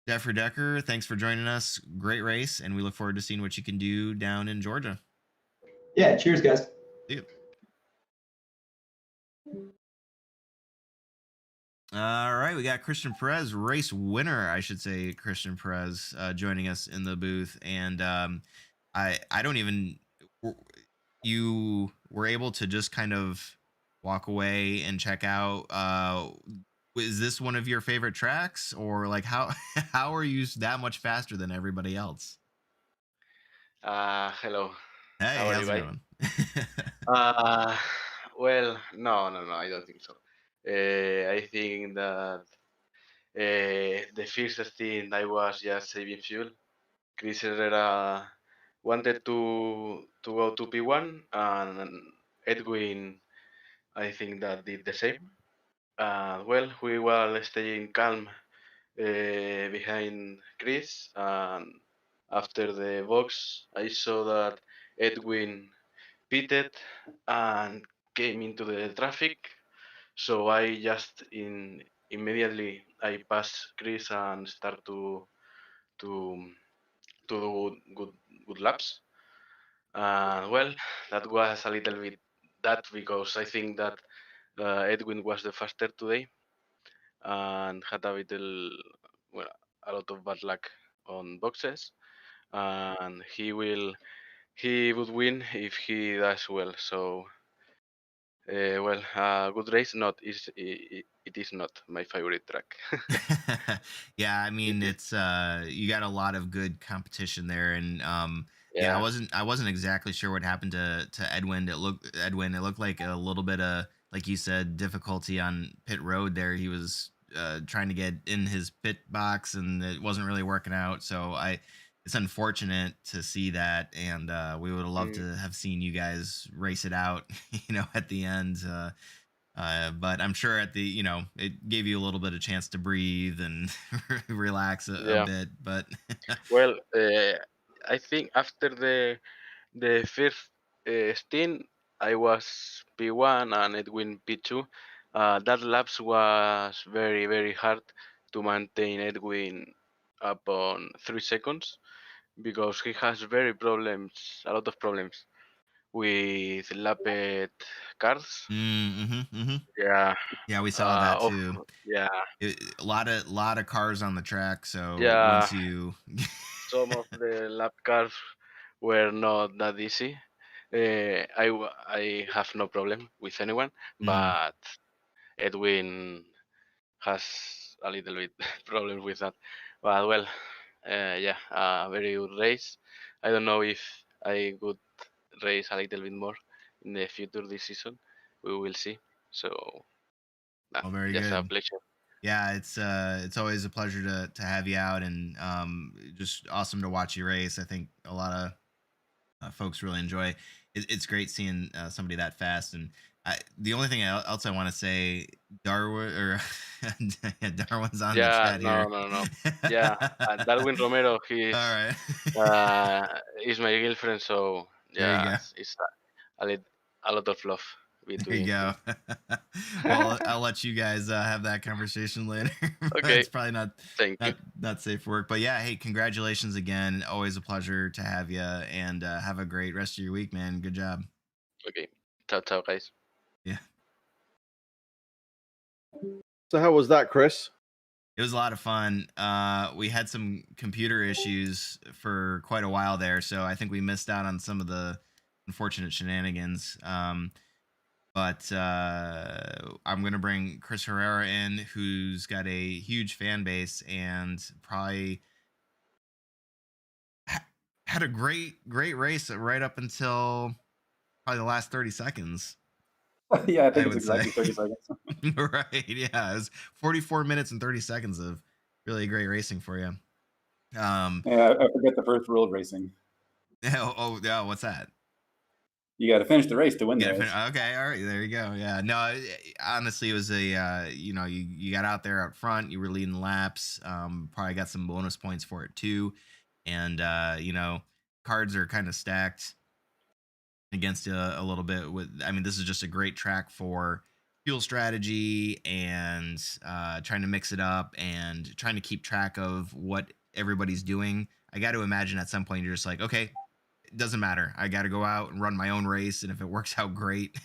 Jeffrey Decker. Thanks for joining us. Great race, and we look forward to seeing what you can do down in Georgia. Yeah, cheers, guys. See you. All right, we got Christian Perez, race winner, I should say, Christian Perez, joining us in the booth, and I don't even, you were able to just kind of walk away and check out. Is this one of your favorite tracks, or like how how are you that much faster than everybody else? Hello. Hey, How are you, how's it guys? going? Uh, well, no, no, no, I don't think so. I think that the first thing I was just saving fuel. Chris Herrera wanted to go to P1, and Edwin, I think that did the same. Well, we were staying calm behind Chris, and after the box, I saw that Edwin pitted and came into the traffic. So I just immediately I pass Chris and start to to do good laps. Well, that was a little bit that because I think that Edwin was the faster today and had a little, well, a lot of bad luck on boxes, and he would win if he does well. So well, good race. Not is it is not my favorite track. Yeah, I It mean, is, it's you got a lot of good competition there, and yeah, yeah. I wasn't exactly sure what happened to Edwin. It looked like a little bit of, like you said, difficulty on pit road there. He was trying to get in his pit box, and it wasn't really working out. So it's unfortunate to see that, and we would have loved Mm, to have seen you guys race it out, at the end. But I'm sure at the, it gave you a little bit of chance to breathe and relax a yeah. bit. But Well, I think after the first stint, I was P1 and Edwin P2. That laps was very hard to maintain Edwin upon 3 seconds because he has very problems, a lot of problems with lapped cars. Mm-hmm, mm-hmm. Yeah. Yeah, we saw that Of too. yeah, A lot of cars on the track. So yeah. once you, Some of the lap cars were not that easy. I have no problem with anyone, Mm, but Edwin has a little bit problem with that. But well, yeah, a very good race. I don't know if I could race a little bit more in the future this season. We will see. So, well, very just a good. pleasure. Yeah, it's always a pleasure to have you out, and just awesome to watch you race. I think a lot of folks really enjoy. It's great seeing somebody that fast. And the only thing else I want to say, Darwin or yeah, Darwin's on the Yeah, chat no, here. no, no. Yeah, Darwin Romero, All right, is my girlfriend, so there you yeah, go. it's a lot of love There you between go. him. Well, I'll let you guys have that conversation later. Okay, It's probably not thank you. not not safe for work. But yeah, hey, congratulations again. Always a pleasure to have you, and have a great rest of your week, man. Good job. Okay, ciao, ciao, guys. Yeah, So how was that, Chris? it was a lot of fun. We had some computer issues for quite a while there, so I think we missed out on some of the unfortunate shenanigans. But I'm gonna bring Chris Herrera in, who's got a huge fan base and probably had a great race right up until probably the last 30 seconds. Yeah, I think I it's would say. exactly 30 seconds. Right? Yeah, it was 44 minutes and 30 seconds of really great racing for you. Yeah, I forget the first rule of racing. Yeah, what's that? You got to finish the race to win the race. Okay, all right, there you go. Yeah, no, honestly, it was a you got out there up front, you were leading laps, probably got some bonus points for it too, and cards are kind of stacked against you a little bit. I mean, this is just a great track for fuel strategy and trying to mix it up and trying to keep track of what everybody's doing. I got to imagine at some point you're just like, okay, it doesn't matter. I got to go out and run my own race, and if it works out, great.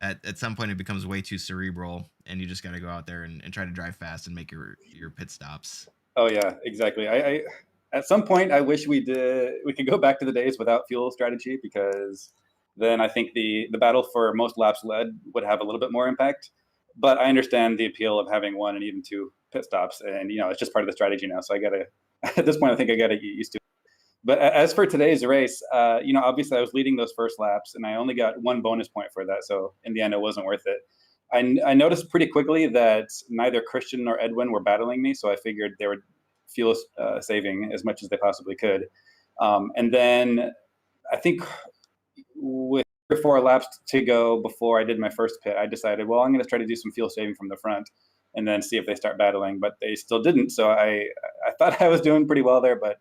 At some point it becomes way too cerebral, and you just got to go out there and try to drive fast and make your pit stops. Oh yeah, exactly. I at some point I wish we could go back to the days without fuel strategy, because then I think the battle for most laps led would have a little bit more impact. But I understand the appeal of having one and even two pit stops, and it's just part of the strategy now. So I gotta at this point I think I gotta get used to it. But as for today's race, obviously I was leading those first laps, and I only got one bonus point for that. So in the end, it wasn't worth it. I noticed pretty quickly that neither Christian nor Edwin were battling me, so I figured they were fuel saving as much as they possibly could. And then I think with 4 laps to go before I did my first pit, I decided, well, I'm going to try to do some fuel saving from the front and then see if they start battling. But they still didn't, so I thought I was doing pretty well there, but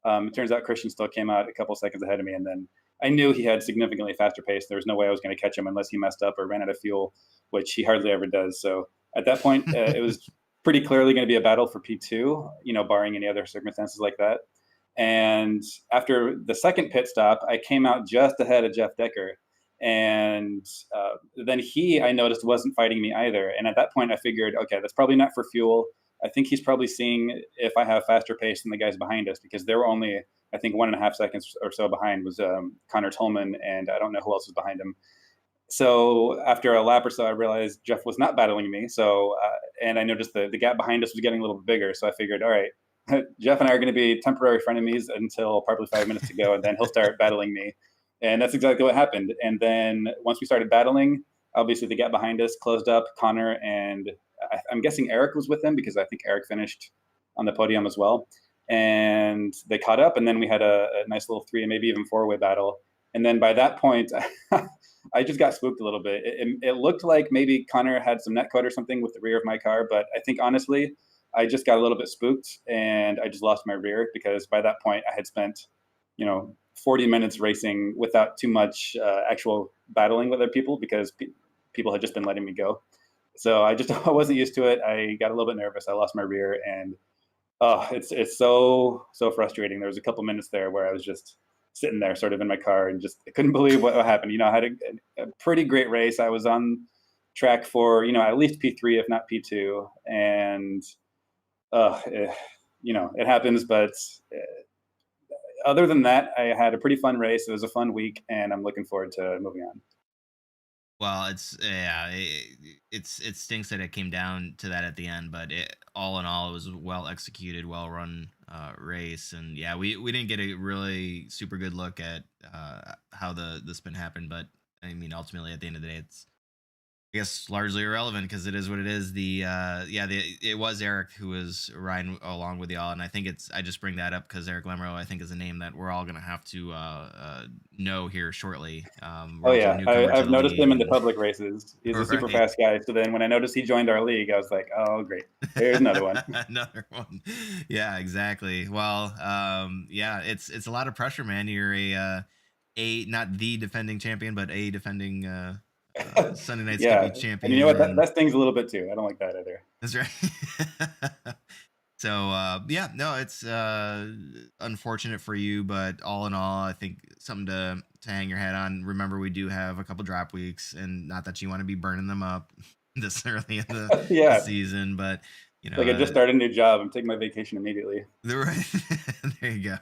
it turns out Christian still came out a couple seconds ahead of me, and then I knew he had significantly faster pace. There was no way I was going to catch him unless he messed up or ran out of fuel, which he hardly ever does. So at that point, it was pretty clearly going to be a battle for P2, barring any other circumstances like that. And after the second pit stop, I came out just ahead of Jeff Decker. And then I noticed, wasn't fighting me either. And at that point, I figured, okay, that's probably not for fuel. I think he's probably seeing if I have faster pace than the guys behind us, because there were only, I think, 1.5 seconds or so behind was Connor Tolman, and I don't know who else was behind him. So after a lap or so, I realized Jeff was not battling me. So, and I noticed the gap behind us was getting a little bit bigger. So I figured, all right, Jeff and I are going to be temporary frenemies until probably 5 minutes to go, and then he'll start battling me. And that's exactly what happened. And then once we started battling, obviously the gap behind us closed up. Connor and I'm guessing Eric was with them, because I think Eric finished on the podium as well. And they caught up, and then we had a nice little 3 and maybe even 4-way battle. And then by that point, I just got spooked a little bit. It looked like maybe Connor had some netcode or something with the rear of my car, but I think honestly, I just got a little bit spooked, and I just lost my rear, because by that point I had spent, 40 minutes racing without too much actual battling with other people, because people had just been letting me go. So I wasn't used to it. I got a little bit nervous. I lost my rear, and it's so frustrating. There was a couple minutes there where I was just sitting there sort of in my car and just I couldn't believe what happened. I had a pretty great race. I was on track for, at least P3, if not P2. And, it happens. But other than that, I had a pretty fun race. It was a fun week, and I'm looking forward to moving on. Well, it stinks that it came down to that at the end, but all in all, it was a well executed, well run race, and yeah, we didn't get a really super good look at how the spin happened, but I mean, ultimately, at the end of the day, it's I guess largely irrelevant because it is what it is. It was Eric who was riding along with y'all, and I think I just bring that up because Eric Lemro I think is a name that we're all gonna have to know here shortly. Oh yeah, I've noticed him in the and- public races. He's a super Right. fast guy. So then when I noticed he joined our league, I was like, oh great, here's another one. Another one. Yeah, exactly. Well, yeah, it's a lot of pressure, man. You're a not the defending champion, but a defending Sunday Night Yeah, Skippy champion. and you know what? That stings a little bit too. I don't like that either. That's right. So yeah, no, it's unfortunate for you, but all in all, I think something to hang your head on. Remember, we do have a couple drop weeks, and not that you want to be burning them up this early in the, Yeah. the season, but Like I just started a new job. I'm taking my vacation immediately. There you go.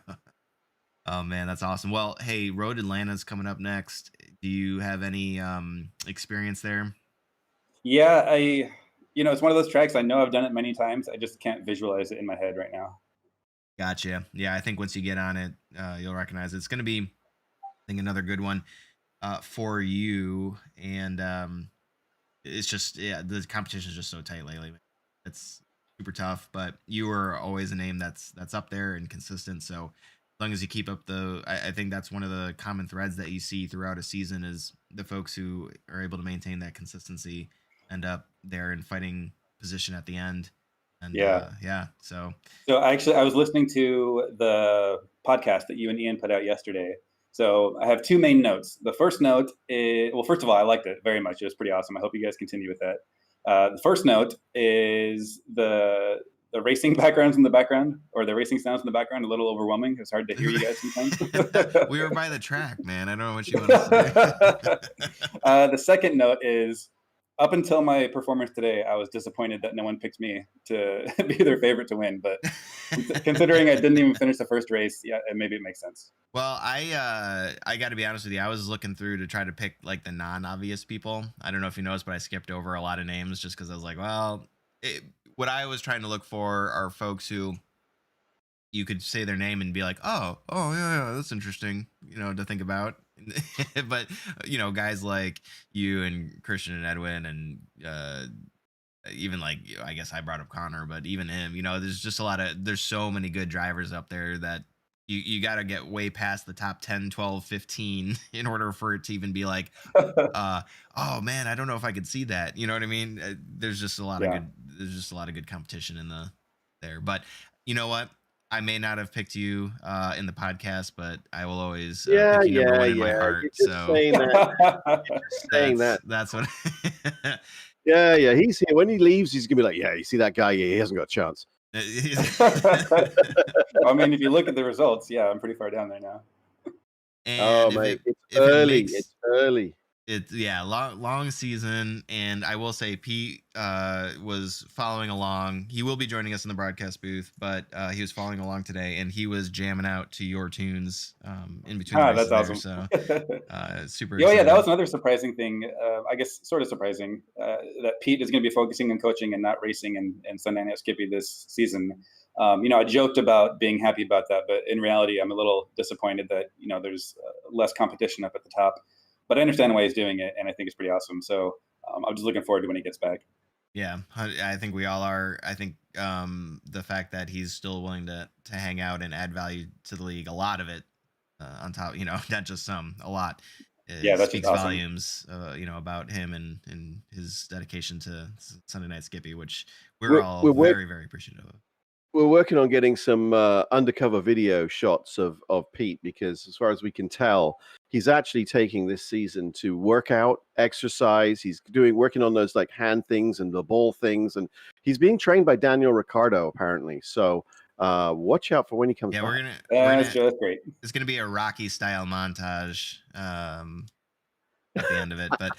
Oh man, that's awesome. Well, hey, Road Atlanta's coming up next. Do you have any experience there? Yeah, it's one of those tracks. I know I've done it many times. I just can't visualize it in my head right now. Gotcha. Yeah, I think once you get on it, you'll recognize it. It's going to be, I think, another good one for you. And it's just, yeah, the competition is just so tight lately. It's super tough, but you are always a name that's up there and consistent. So as long as you keep up I think that's one of the common threads that you see throughout a season is the folks who are able to maintain that consistency end up there in fighting position at the end. And Yeah. So Actually, I was listening to the podcast that you and Ian put out yesterday. So I have two main notes. The first note is, well, first of all, I liked it very much. It was pretty awesome. I hope you guys continue with that. The first note is the racing backgrounds in the background, or the racing sounds in the background, a little overwhelming. It's hard to hear you guys sometimes. we were by the track, man. I don't know what you want to say. The second note is, up until my performance today, I was disappointed that no one picked me to be their favorite to win. But considering I didn't even finish the first race, yeah, maybe it makes sense. Well, I got to be honest with you. I was looking through to try to pick like the non-obvious people. I don't know if you noticed, but I skipped over a lot of names just because I was like, well, what I was trying to look for are folks who you could say their name and be like, oh yeah, that's interesting, to think about. But guys like you and Christian and Edwin and even like I guess I brought up Connor, but even him, there's just there's so many good drivers up there that you got to get way past the top 10, 12, 15 in order for it to even be like, oh man, I don't know if I could see that. You know what I mean? There's just a lot of good competition in there. But you know what? I may not have picked you in the podcast, but I will always pick you number one in my heart. So saying that. That's what. Yeah. He's here. When he leaves, he's gonna be like, yeah, you see that guy? Yeah, he hasn't got a chance. I mean, if you look at the results, yeah, I'm pretty far down there now. And mate, it's early. It's early. It's long season, and I will say Pete was following along. He will be joining us in the broadcast booth, but he was following along today, and he was jamming out to your tunes in between. That's awesome. So super. Yeah, that was another surprising thing. I guess sort of surprising that Pete is going to be focusing on coaching and not racing and Sunday Night Skippy this season. I joked about being happy about that, but in reality, I'm a little disappointed that there's less competition up at the top. But I understand why he's doing it, and I think it's pretty awesome. So I'm just looking forward to when he gets back. Yeah, I think we all are. I think the fact that he's still willing to hang out and add value to the league, a lot of it on top, not just some, a lot. That speaks awesome. Volumes, about him and his dedication to Sunday Night Skippy, which we're all very, very appreciative of. We're working on getting some undercover video shots of Pete, because as far as we can tell, he's actually taking this season to work out, exercise. He's working on those like hand things and the ball things, and he's being trained by Daniel Ricciardo apparently. So Watch out for when he comes Yeah, back. That's just great. it's gonna be a Rocky style montage at the end of it. But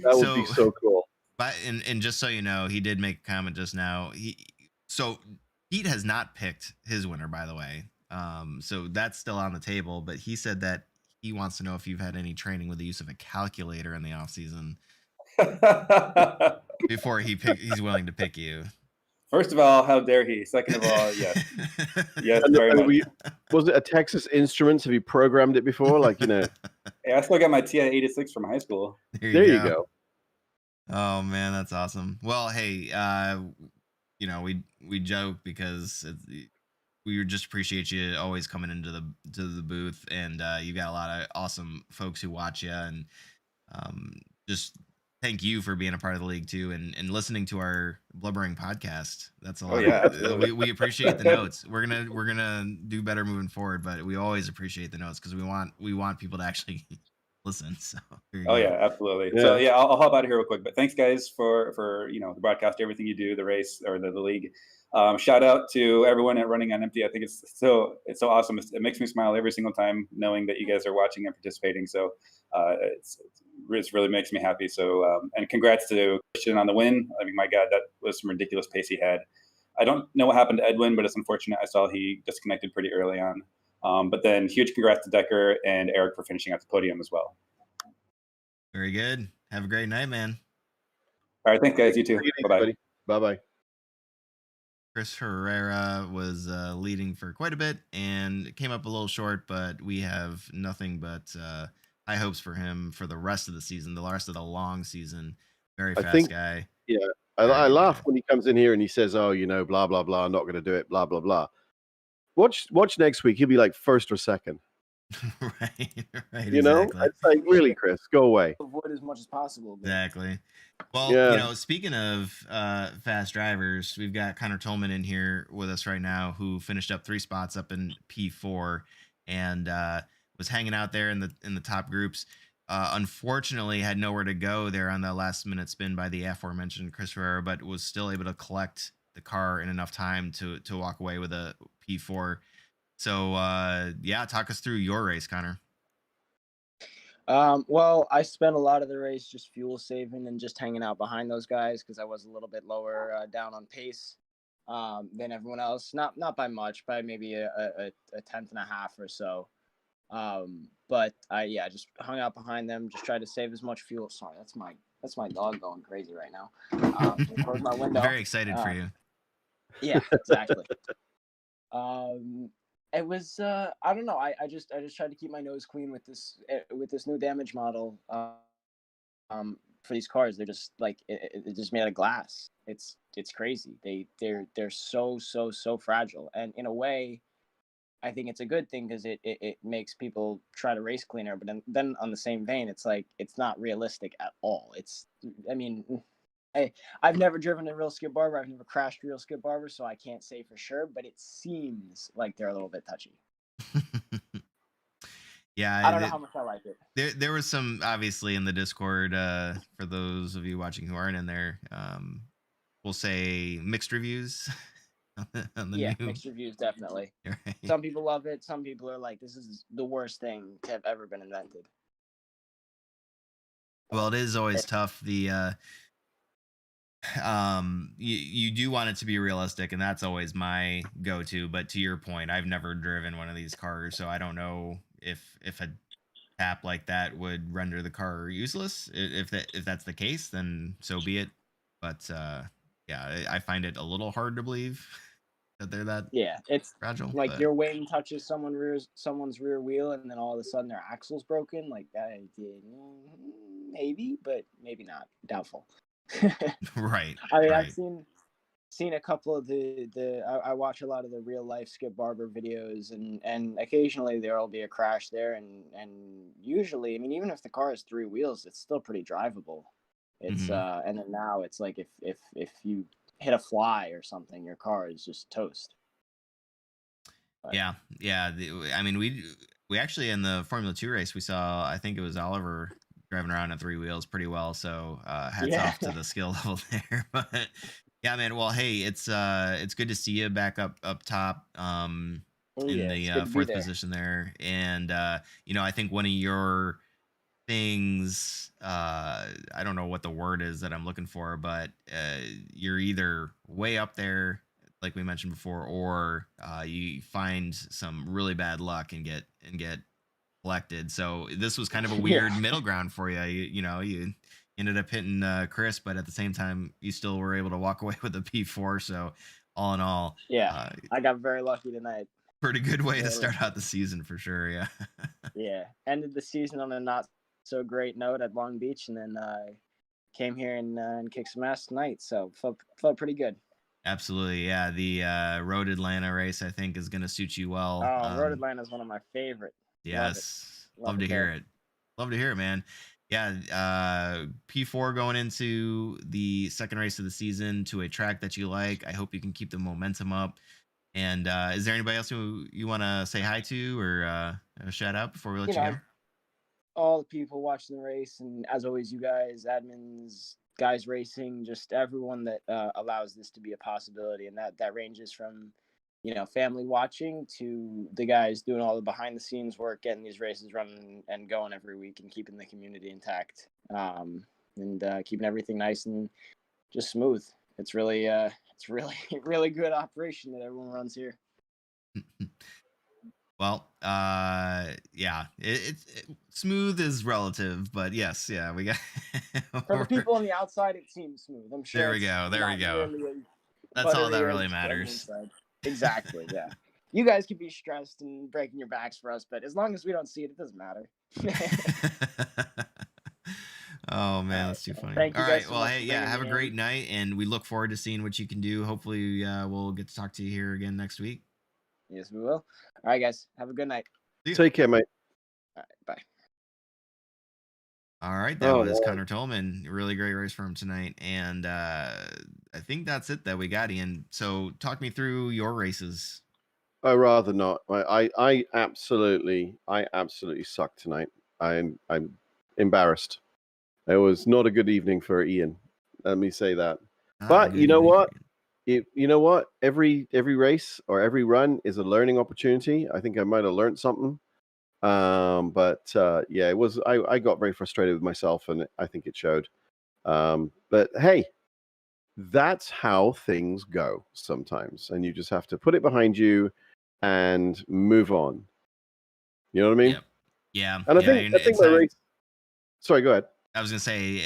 That would be so cool. But and just so you know, he did make a comment just now. So Pete has not picked his winner, by the way. So that's still on the table. But he said that he wants to know if you've had any training with the use of a calculator in the off season before he's willing to pick you. First of all, how dare he? Second of all, yes. Yes, And very much. Was it a Texas Instruments? Have you programmed it before? Like, you know. Yeah, I still got my TI-86 from high school. There you go. Oh man, that's awesome. Well, hey, you know, we joke because we just appreciate you always coming into the booth, and you got a lot of awesome folks who watch you, and just thank you for being a part of the league too, and listening to our blubbering podcast. That's a lot. Oh, yeah, we appreciate the notes. We're gonna do better moving forward, but we always appreciate the notes because we want people to actually listen. So oh yeah, absolutely. Yeah. So yeah, I'll hop out of here real quick. But thanks guys for the broadcast, everything you do, the race or the league. Shout out to everyone at Running on Empty. I think it's so awesome. It makes me smile every single time knowing that you guys are watching and participating. So it really makes me happy. So and congrats to Christian on the win. I mean, my God, that was some ridiculous pace he had. I don't know what happened to Edwin, but it's unfortunate. I saw he disconnected pretty early on. But then huge congrats to Decker and Eric for finishing at the podium as well. Very good. Have a great night, man. All right, thanks guys. You too. Bye-bye. Bye-bye. Chris Herrera was leading for quite a bit and came up a little short, but we have nothing but high hopes for him for the rest of the season, the rest of the long season. Very fast guy. Yeah, I laugh when he comes in here and he says, "Oh, you know, blah blah blah. I'm not going to do it. Blah blah blah." Watch next week. He'll be like first or second. right. You know, it's like, really, Chris, go away. Avoid as much as possible. But... Exactly. Well, you know, speaking of fast drivers, we've got Connor Tolman in here with us right now, who finished up 3 spots up in P4 and was hanging out there in the top groups. Unfortunately, had nowhere to go there on the last minute spin by the aforementioned Chris Herrera, but was still able to collect the car in enough time to walk away with a P4. So yeah, talk us through your race, Connor. Well, I spent a lot of the race just fuel saving and just hanging out behind those guys because I was a little bit lower down on pace than everyone else. Not by much, by maybe a tenth and a half or so. But I just hung out behind them, just tried to save as much fuel. Sorry, that's my dog going crazy right now. Close my window. Very excited for you. Yeah, exactly. It was I don't know. I just tried to keep my nose clean with this new damage model for these cars. They're just like it's just made out of glass. It's crazy. They're so fragile, and in a way I think it's a good thing because it makes people try to race cleaner, but then on the same vein it's like it's not realistic at all. I've never driven a real skid barber. I've never crashed a real skid barber, so I can't say for sure, but it seems like they're a little bit touchy. Yeah, I don't know how much I like it. There was some, obviously, in the Discord, for those of you watching who aren't in there, we'll say mixed reviews. Mixed reviews, definitely. Right. Some people love it. Some people are like, this is the worst thing to have ever been invented. Well, it is always tough. You do want it to be realistic, and that's always my go-to. But to your point, I've never driven one of these cars, so I don't know if a tap like that would render the car useless. If that's the case, then so be it. But yeah, I find it a little hard to believe that they're that it's fragile. Like your wing touches someone's rear wheel, and then all of a sudden their axle's broken. Like that, maybe, but maybe not. Doubtful. Right. I mean, right. I've seen a couple of I watch a lot of the real life skip barber videos, and occasionally there'll be a crash there, and usually, I mean, even if the car has 3 wheels, it's still pretty drivable. It's and then now it's like if you hit a fly or something, your car is just toast. But, yeah. I mean, we actually in the Formula 2 race we saw, I think it was Oliver driving around on 3 wheels pretty well. So hats off to the skill level there. But Yeah, man. Well, hey, it's good to see you back up top Oh in yeah, the it's good to be fourth there. position there, and I think one of your things, I don't know what the word is that I'm looking for, but you're either way up there, like we mentioned before, or you find some really bad luck and get collected. So this was kind of a Yeah, weird middle ground for you. You ended up hitting Chris, but at the same time, you still were able to walk away with a P4. So all in all, yeah. I got very lucky tonight. pretty good way to Very start lucky. out the season for sure. Yeah. Yeah, ended the season on a not so great note at Long Beach, and then came here and kicked some ass tonight. So felt pretty good. Absolutely. Yeah. The Road Atlanta race, I think, is going to suit you well. Oh, Road Atlanta is one of my favorite. Love it. Yes. Love Love to it hear there. it. Love to hear it, man. Yeah. P4 going into the second race of the season to a track that you like. I hope you can keep the momentum up. And is there anybody else who you want to say hi to or shout out before we let You you know, go? all the people watching the race, and as always, you guys, admins, guys racing, just everyone that allows this to be a possibility, and that ranges from family watching to the guys doing all the behind the scenes work, getting these races running and going every week, and keeping the community intact, and keeping everything nice and just smooth. It's really really good operation that everyone runs here. Well, yeah, smooth is relative, but yes, yeah, we got. For the people on the outside, it seems smooth. I'm sure There we it's go. There we not go. nearly as That's all that buttery really as on the matters. inside. Exactly. Yeah. You guys could be stressed and breaking your backs for us, but as long as we don't see it, it doesn't matter. Oh man, All right. that's too funny. Thank All you guys right, so well, much hey, for yeah, bringing have a me great in. night, and we look forward to seeing what you can do. Hopefully, we'll get to talk to you here again next week. Yes, we will. All right, guys. Have a good night. Take care, mate. All right. Bye. All right, that Oh, was man. Connor Tolman. Really great race for him tonight, and I think that's it that we got, Ian. So, talk me through your races. I rather not. I absolutely sucked tonight. I'm embarrassed. It was not a good evening for Ian. Let me say that. Not a But good you know evening for what? Ian. You know what? Every race or every run is a learning opportunity. I think I might have learned something. But yeah, it was. I got very frustrated with myself, and I think it showed. But hey, that's how things go sometimes, and you just have to put it behind you and move on. You know what I mean? Yep. Yeah. And Yeah. I think my race. Sorry, go ahead. I was gonna say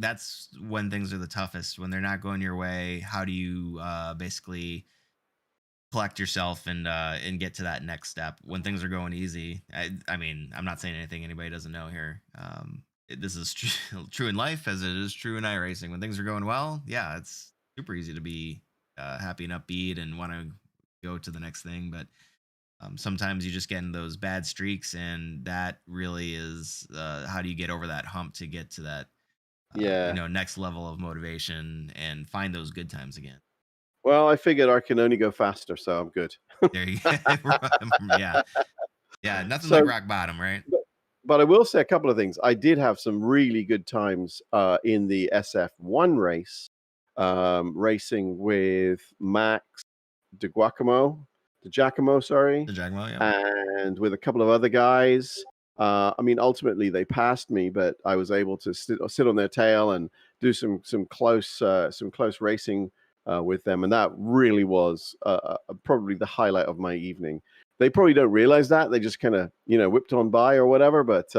that's when things are the toughest, when they're not going your way. How do you basically collect yourself and get to that next step when things are going easy? I mean, I'm not saying anything anybody doesn't know here. This is true in life as it is true in iRacing. When things are going well, yeah, it's super easy to be happy and upbeat and want to go to the next thing. But sometimes you just get in those bad streaks, and that really is how do you get over that hump to get to that Yeah. next level of motivation and find those good times again. Well, I figured I can only go faster, so I'm good. There you go. Yeah. Nothing So, like rock bottom, right? but I will say a couple of things. I did have some really good times in the SF1 race, racing with Max DeGiacomo, sorry, The Jaguar, yeah. and with a couple of other guys. I mean, ultimately they passed me, but I was able to sit on their tail and do some close racing with them, and that really was probably the highlight of my evening. They probably don't realize that. They just kind of whipped on by or whatever, but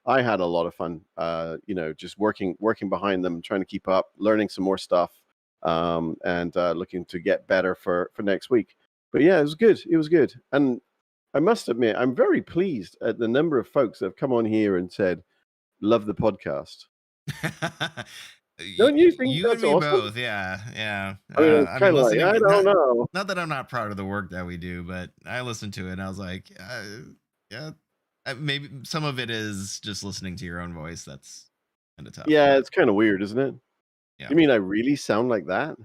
I had a lot of fun. Just working behind them, trying to keep up, learning some more stuff, and looking to get better for next week. But yeah, it was good. It was good, and I must admit, I'm very pleased at the number of folks that have come on here and said, "Love the podcast." Don't you think You and that's me awesome? both, yeah. I mean, it's kind of like, I don't know. Not that I'm not proud of the work that we do, but I listened to it and I was like, yeah, maybe some of it is just listening to your own voice. That's kind of tough. Yeah, it's kind of weird, isn't it? Yeah. You mean I really sound like that?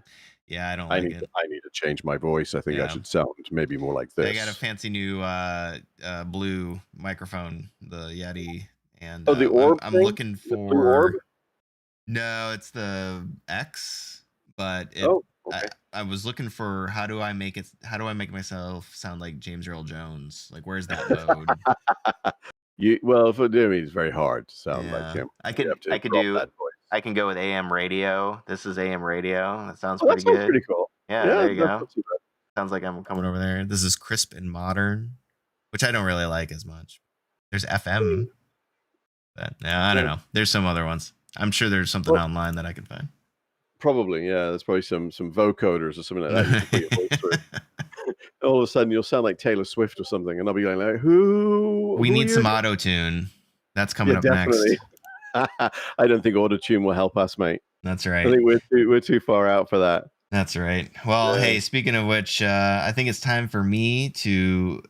Yeah, I don't I like need it. I need to change my voice. I think I Yeah. should sound maybe more like this. They got a fancy new blue microphone, the Yeti, and the orb I'm thing? looking The blue orb? for. No, it's the X, but Oh, okay. I was looking for how do I make myself sound like James Earl Jones? Like, where's that mode? Well, for me, it's very hard to sound like Yeah, him. I You have could to drop that voice. I can go with AM radio. This is AM radio. That sounds Oh, that pretty sounds good. pretty cool. Yeah, Yeah, there you that's go. not too bad. Sounds like I'm coming over there. This is crisp and modern, which I don't really like as much. There's FM, but I don't know. There's some other ones. I'm sure there's something online that I can find. Probably, yeah. There's probably some vocoders or something like that you can put your voice through. All of a sudden, you'll sound like Taylor Swift or something, and I'll be going like, "Who?" We who need are some you? auto tune. That's coming Yeah, up definitely. next. I don't think auto tune will help us, mate. That's I right. think we're too far out for that. That's right. Well, Yeah. hey, speaking of which, I think it's time for me to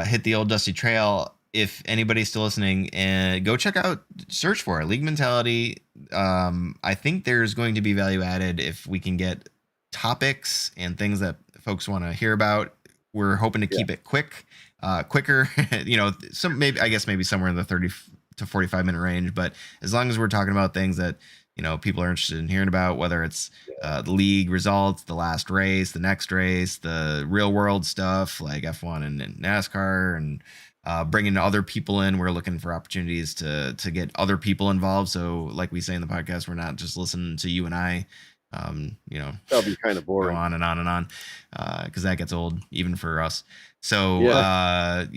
hit the old dusty trail. If anybody's still listening, and go check out, search for it, League Mentality. I think there's going to be value added if we can get topics and things that folks want to hear about. We're hoping to keep it quicker. Maybe somewhere in the 30 to 45 minute range. But as long as we're talking about things that people are interested in hearing about, whether it's the league results, the last race, the next race, the real world stuff like F1 and NASCAR, and bringing other people in. We're looking for opportunities to get other people involved. So like we say in the podcast, we're not just listening to you and I, That'll be kind of go boring. on and on and on, because that gets old even for us. So I'm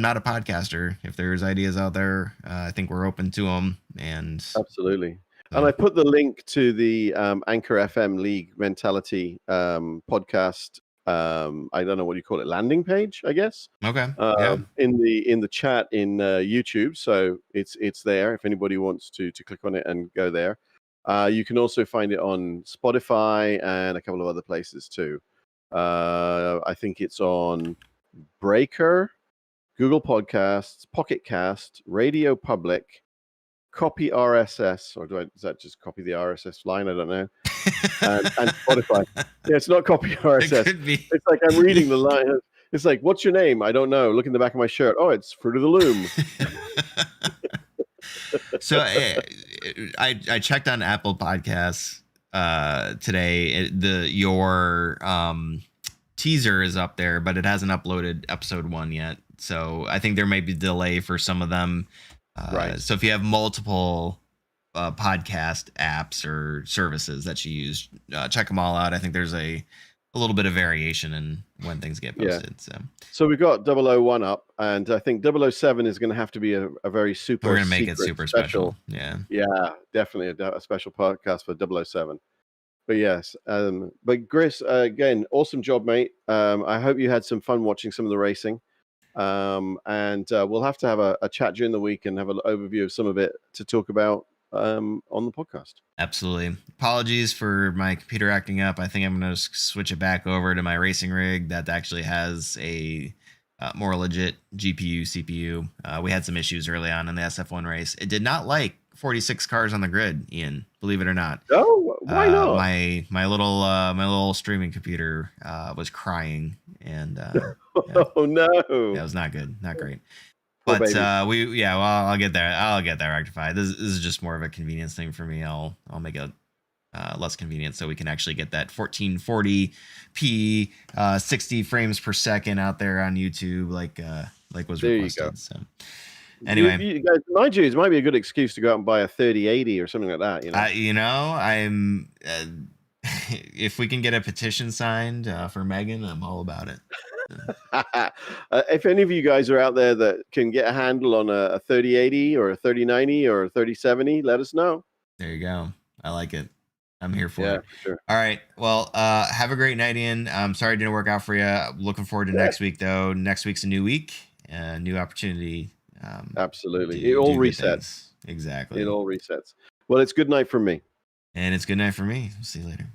not a podcaster. If there's ideas out there, I think we're open to them. And Absolutely. And I put the link to the Anchor FM League Mentality podcast. I don't know what you call it, landing page, I guess. Okay. In the chat in YouTube, so it's there if anybody wants to click on it and go there. You can also find it on Spotify and a couple of other places too. I think it's on Breaker, Google Podcasts, Pocket Cast, Radio Public, Copy RSS, or is that just copy the RSS line? I don't know. And Spotify. Yeah, it's not copy RSS. It could be. It's like I'm reading the line. It's like, what's your name? I don't know. Look in the back of my shirt. Oh, it's Fruit of the Loom. So I checked on Apple Podcasts today. Your teaser is up there, but it hasn't uploaded episode 1 yet. So I think there might be a delay for some of them. Right. So if you have multiple podcast apps or services that you use, check them all out. I think there's a little bit of variation in when things get posted. So we've got 001 up, and I think 007 is going to have to be a very super. We're going to make it super special. Yeah, definitely a special podcast for 007. But yes, but Chris, again, awesome job, mate. I hope you had some fun watching some of the racing. And we'll have to have a chat during the week and have an overview of some of it to talk about on the podcast. Absolutely. Apologies for my computer acting up. I think I'm going to switch it back over to my racing rig that actually has a more legit GPU, CPU. We had some issues early on in the SF1 race. It did not like 46 cars on the grid, Ian, believe it or not. Oh, why not? My little streaming computer was crying, and oh no, that was not good, not great. But I'll get there. I'll get that rectified. This is just more of a convenience thing for me. I'll make it less convenient so we can actually get that 1440p 60 frames per second out there on YouTube, like was there requested. You go. So anyway, you guys, mind you, it might be a good excuse to go out and buy a 3080 or something like that. I'm if we can get a petition signed for Megan, I'm all about it. If any of you guys are out there that can get a handle on a 3080 or a 3090 or a 3070, let us know. There you go. I like it. I'm here for it. For sure. All right. Well, have a great night, Ian. I'm sorry it didn't work out for you. Looking forward to next week, though. Next week's a new week, new opportunity. Absolutely. It all resets. Exactly. It all resets. Well, it's good night from me. And it's good night for me. See you later.